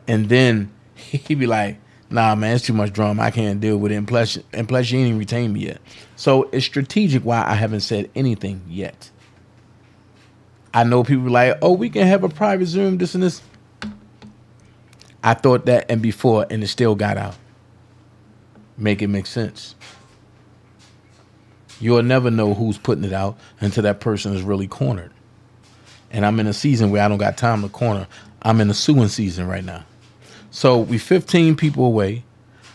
And then he'd be like, nah, man, it's too much drama. I can't deal with it. And plus, you ain't even retained me yet. So it's strategic why I haven't said anything yet. I know people like, oh, we can have a private Zoom, this and this. I thought that and before, and it still got out. Make it make sense. You'll never know who's putting it out until that person is really cornered. And I'm in a season where I don't got time to corner. I'm in a suing season right now. So we 15 people away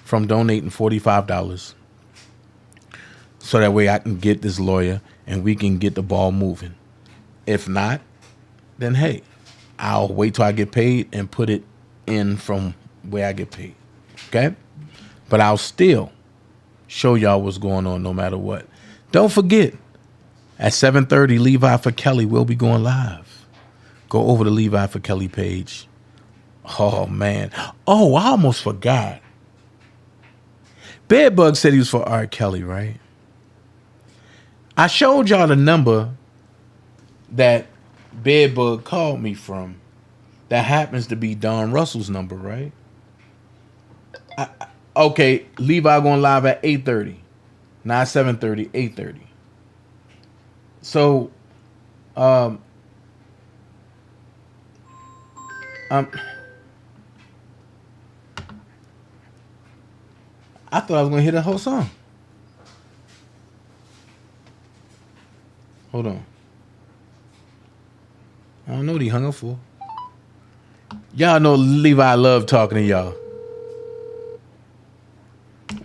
from donating $45. So that way I can get this lawyer and we can get the ball moving. If not, then hey, I'll wait till I get paid and put it in from where I get paid. Okay? But I'll still show y'all what's going on no matter what. Don't forget, at 7:30, Levi for Kelly will be going live. Go over to Levi for Kelly page. Oh, man. Oh, I almost forgot. Bedbug said he was for R. Kelly, right? I showed y'all the number that Bedbug called me from. That happens to be Don Russell's number, right? Okay, Levi going live at 8:30. Not 7:30, 8:30. So, I thought I was gonna hear the whole song. Hold on. I don't know what he hung up for. Y'all know Levi love talking to y'all.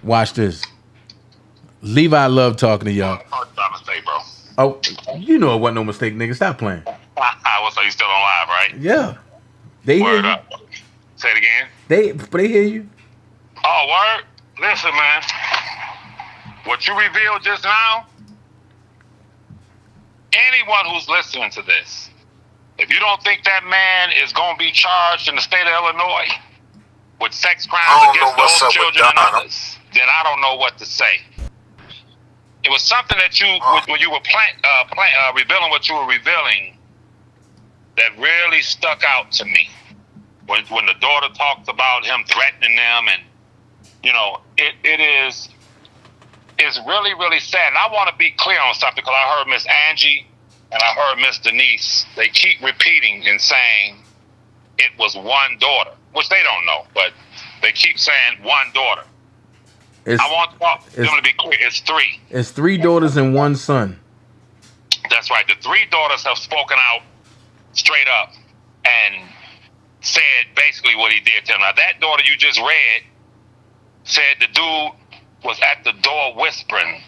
Watch this. Levi love talking to y'all. Mistake, bro. Oh, you know it wasn't no mistake, nigga. Stop playing. So you still on live, right? Yeah. They hear you. Up. Say it again. They hear you. Oh, word. Listen, man. What you revealed just now, anyone who's listening to this, if you don't think that man is going to be charged in the state of Illinois with sex crimes against those children and others, then I don't know what to say. It was something that you, when you were revealing what you were revealing, that really stuck out to me. When the daughter talked about him threatening them, and you know, it's really, really sad. And I want to be clear on something, because I heard Miss Angie and I heard Miss Denise. They keep repeating and saying it was one daughter, which they don't know, but they keep saying one daughter. I want them to be clear. It's three. It's 3 daughters and 1 son. That's right. The 3 daughters have spoken out straight up and said basically what he did to them. Now, that daughter you just read said the dude was at the door whispering,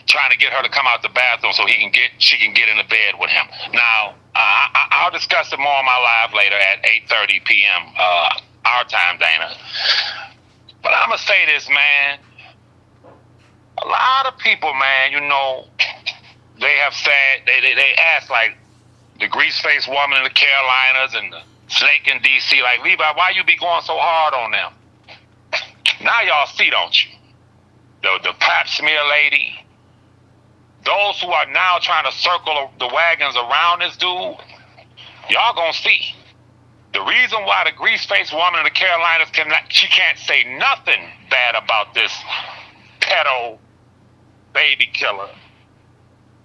trying to get her to come out the bathroom so she can get in the bed with him. Now, I'll discuss it more on my live later at 8:30 p.m. Our time, Dana. But I'm going to say this, man. A lot of people, man, you know, they have said, they ask, like, the grease-faced woman in the Carolinas and the snake in D.C., like, Levi, why you be going so hard on them? Now y'all see, don't you? The pap smear lady, those who are now trying to circle the wagons around this dude, y'all gonna see. The reason why the grease-faced woman in the Carolinas can't say nothing bad about this pedo baby killer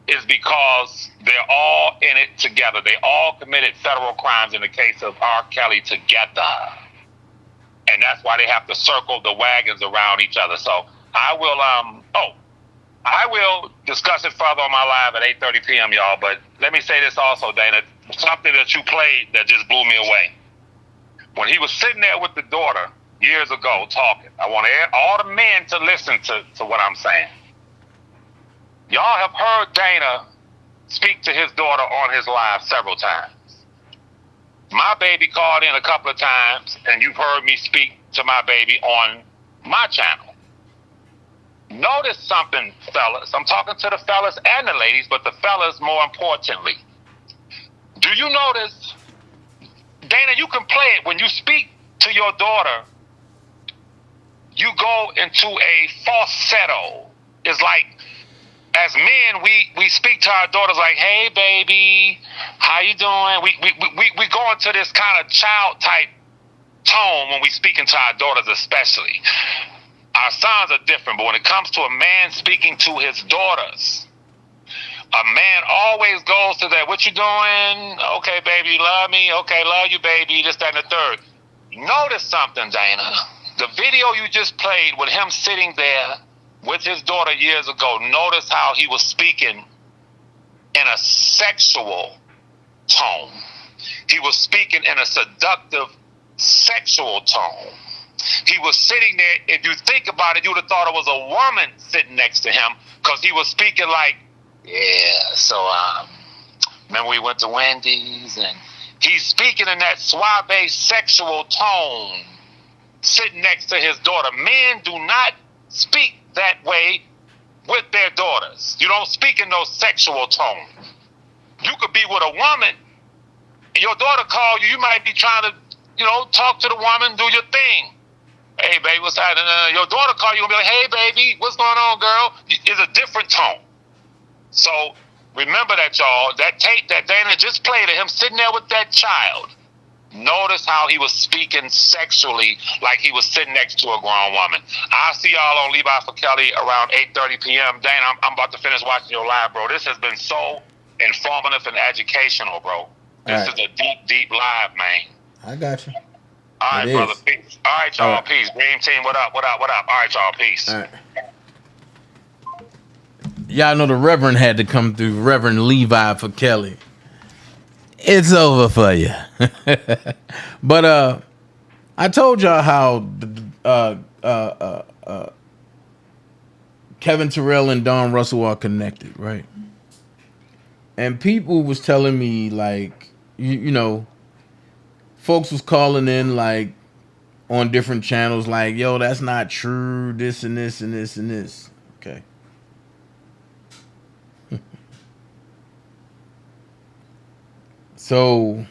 is because they're all in it together. They all committed federal crimes in the case of R. Kelly together. And that's why they have to circle the wagons around each other. So I will discuss it further on my live at 8:30 p.m., y'all. But let me say this also, Dana. Something that you played that just blew me away. When he was sitting there with the daughter years ago talking, I want all the men to listen to what I'm saying. Y'all have heard Dana speak to his daughter on his live several times. My baby called in a couple of times, and you've heard me speak to my baby on my channel. Notice something, fellas. I'm talking to the fellas and the ladies, but the fellas more importantly. Do you notice, Dana, you can play it when you speak to your daughter, you go into a falsetto. It's like, as men, we speak to our daughters like, hey, baby, how you doing? We go into this kind of child-type tone when we speaking to our daughters especially. Our sons are different, but when it comes to a man speaking to his daughters, a man always goes to that, what you doing? Okay, baby, you love me? Okay, love you, baby, this, that, and the third. Notice something, Dana. The video you just played with him sitting there with his daughter years ago, notice how he was speaking in a sexual tone. He was speaking in a seductive, sexual tone. He was sitting there, if you think about it, you would have thought it was a woman sitting next to him, because he was speaking like, yeah, so, remember we went to Wendy's, and he's speaking in that suave, sexual tone, sitting next to his daughter. Men do not speak that way with their daughters. You don't speak in those sexual tones. You could be with a woman, your daughter called you, you might be trying to, talk to the woman, do your thing. Hey, baby, what's happening? Your daughter call you and be like, hey, baby, what's going on, girl? It's a different tone. So remember that, y'all. That tape that Dana just played of him sitting there with that child. Notice how he was speaking sexually like he was sitting next to a grown woman. I'll see y'all on Levi for Kelly around 8:30 p.m. Dana, I'm about to finish watching your live, bro. This has been so informative and educational, bro. This is a deep, deep live, man. I got you. All right, brother. Peace. All right, y'all. Peace. Dream team, what up? What up? What up? All right, y'all. Peace. All right. Y'all know the Reverend had to come through. Reverend Levi for Kelly. It's over for you. But I told y'all how Kevin Terrell and Don Russell are connected, right? And people was telling me, like, you know, folks was calling in, like, on different channels, like, yo, that's not true, this and this and this and this. Okay. So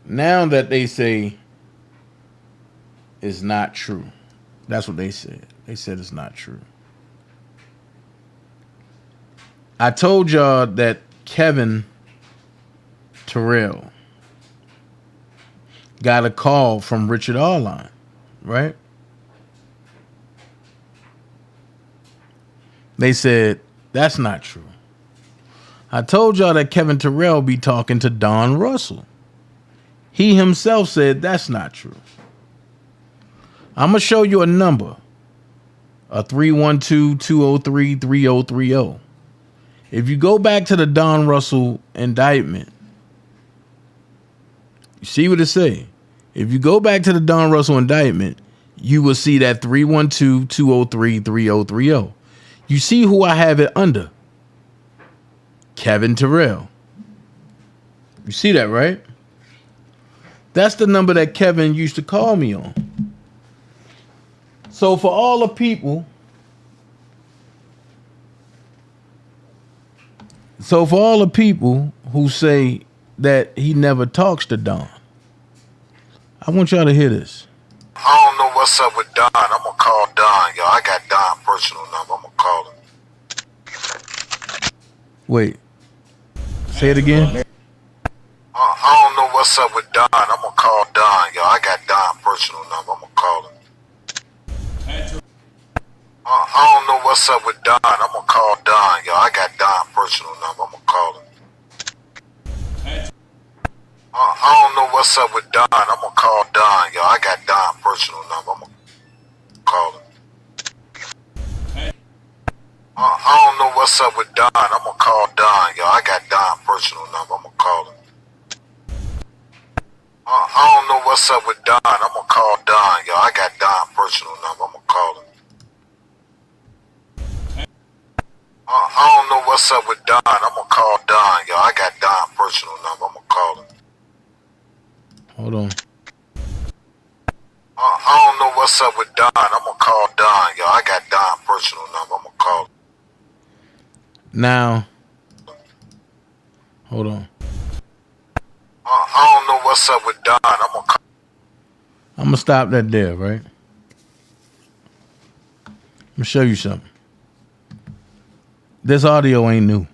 now that they say it's not true, that's what they said. They said it's not true. I told y'all that Kevin Terrell got a call from Richard Arline, right? They said that's not true. I told y'all that Kevin Terrell be talking to Don Russell. He himself said that's not true. I'm going to show you a number. A 312-203-3030. If you go back to the Don Russell indictment, you see what it say? If you go back to the Don Russell indictment, you will see that 312-203-3030. You see who I have it under? Kevin Terrell. You see that, right? That's the number that Kevin used to call me on. So for all the people, who say that he never talks to Don, I want y'all to hear this. I don't know what's up with Don. I'm gonna call Don, yo. I got Don personal number. I'm gonna call him. Wait. Say it again. I don't know what's up with Don. I'm gonna call Don, yo. I got Don personal number. I'm gonna call him. I don't know what's up with Don. I'm gonna call Don, yo. I got Don personal number. I'm gonna call him. I don't know what's up with Don. I'm gonna call Don, yo. I got Don personal number. I'm gonna call him. I don't know what's up with Don. I'm gonna call Don, yo. I got Don personal number. I'm gonna call him. I don't know what's up with Don. I'm gonna call Don, yo. I got Don personal number. I'm gonna call him. I don't know what's up with Don. I'm gonna call Don, yo. I got Don personal number. I'm gonna call him. Hold on. I don't know what's up with Don. I'm gonna call Don, yo. I got Don personal number. I'm gonna call him. Now, hold on. I don't know what's up with Don. I'm gonna stop that there, right? I'm gonna show you something. This audio ain't new.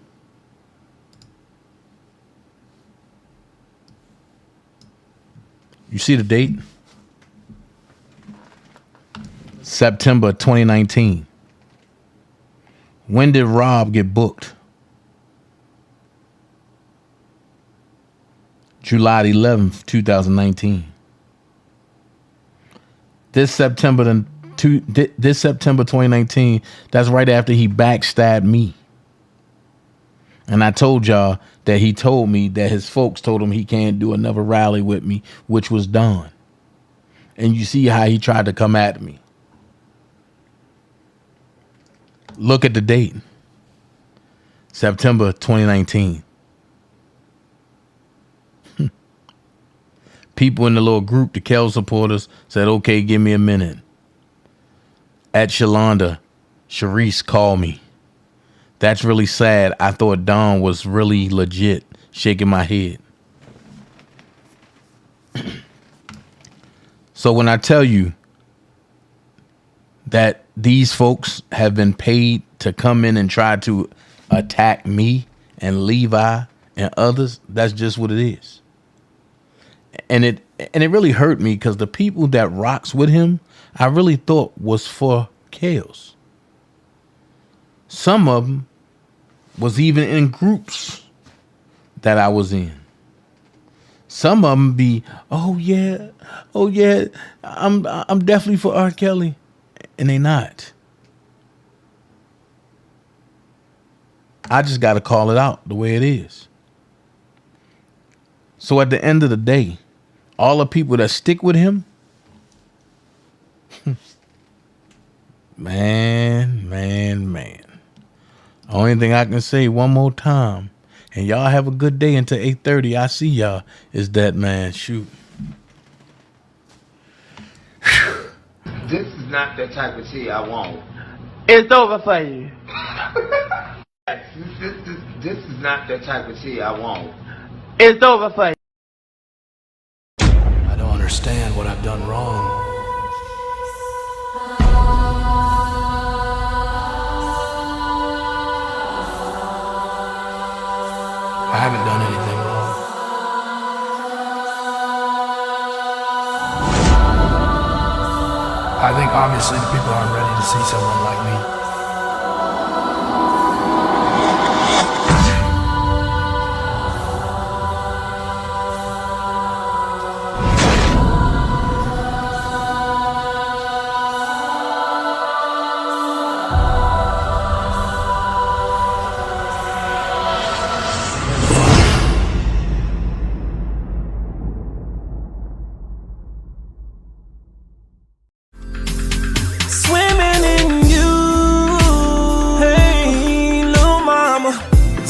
You see the date? September 2019. When did Rob get booked? July 11th, 2019. This September 2019, that's right after he backstabbed me. And I told y'all that he told me that his folks told him he can't do another rally with me, which was done. And you see how he tried to come at me. Look at the date. September 2019. People in the little group, the Kel supporters, said, okay, give me a minute. At Shalonda, Sharice called me. That's really sad. I thought Don was really legit. Shaking my head. So when I tell you that these folks have been paid to come in and try to attack me and Levi and others, that's just what it is. And it really hurt me because the people that rocks with him, I really thought was for chaos. Some of them was even in groups that I was in. Some of them be, oh yeah, I'm definitely for R. Kelly, and they not. I just got to call it out the way it is. So at the end of the day, all the people that stick with him, man. Only thing I can say one more time, and y'all have a good day until 8:30. I see y'all. Is that, man, shoot. This is not the type of tea I want. It's over for you. This is not the type of tea I want. It's over for you. I don't understand what I've done wrong. I haven't done anything wrong. I think obviously the people aren't ready to see someone like me.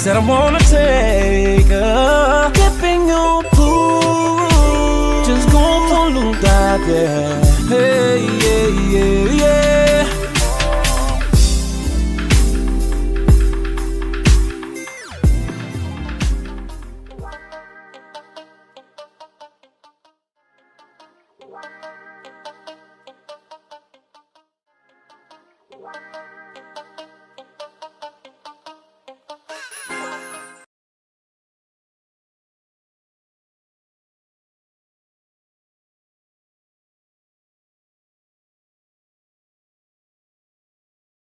Said I wanna take a dip in your pool. Just go for a little dive there. Hey, yeah.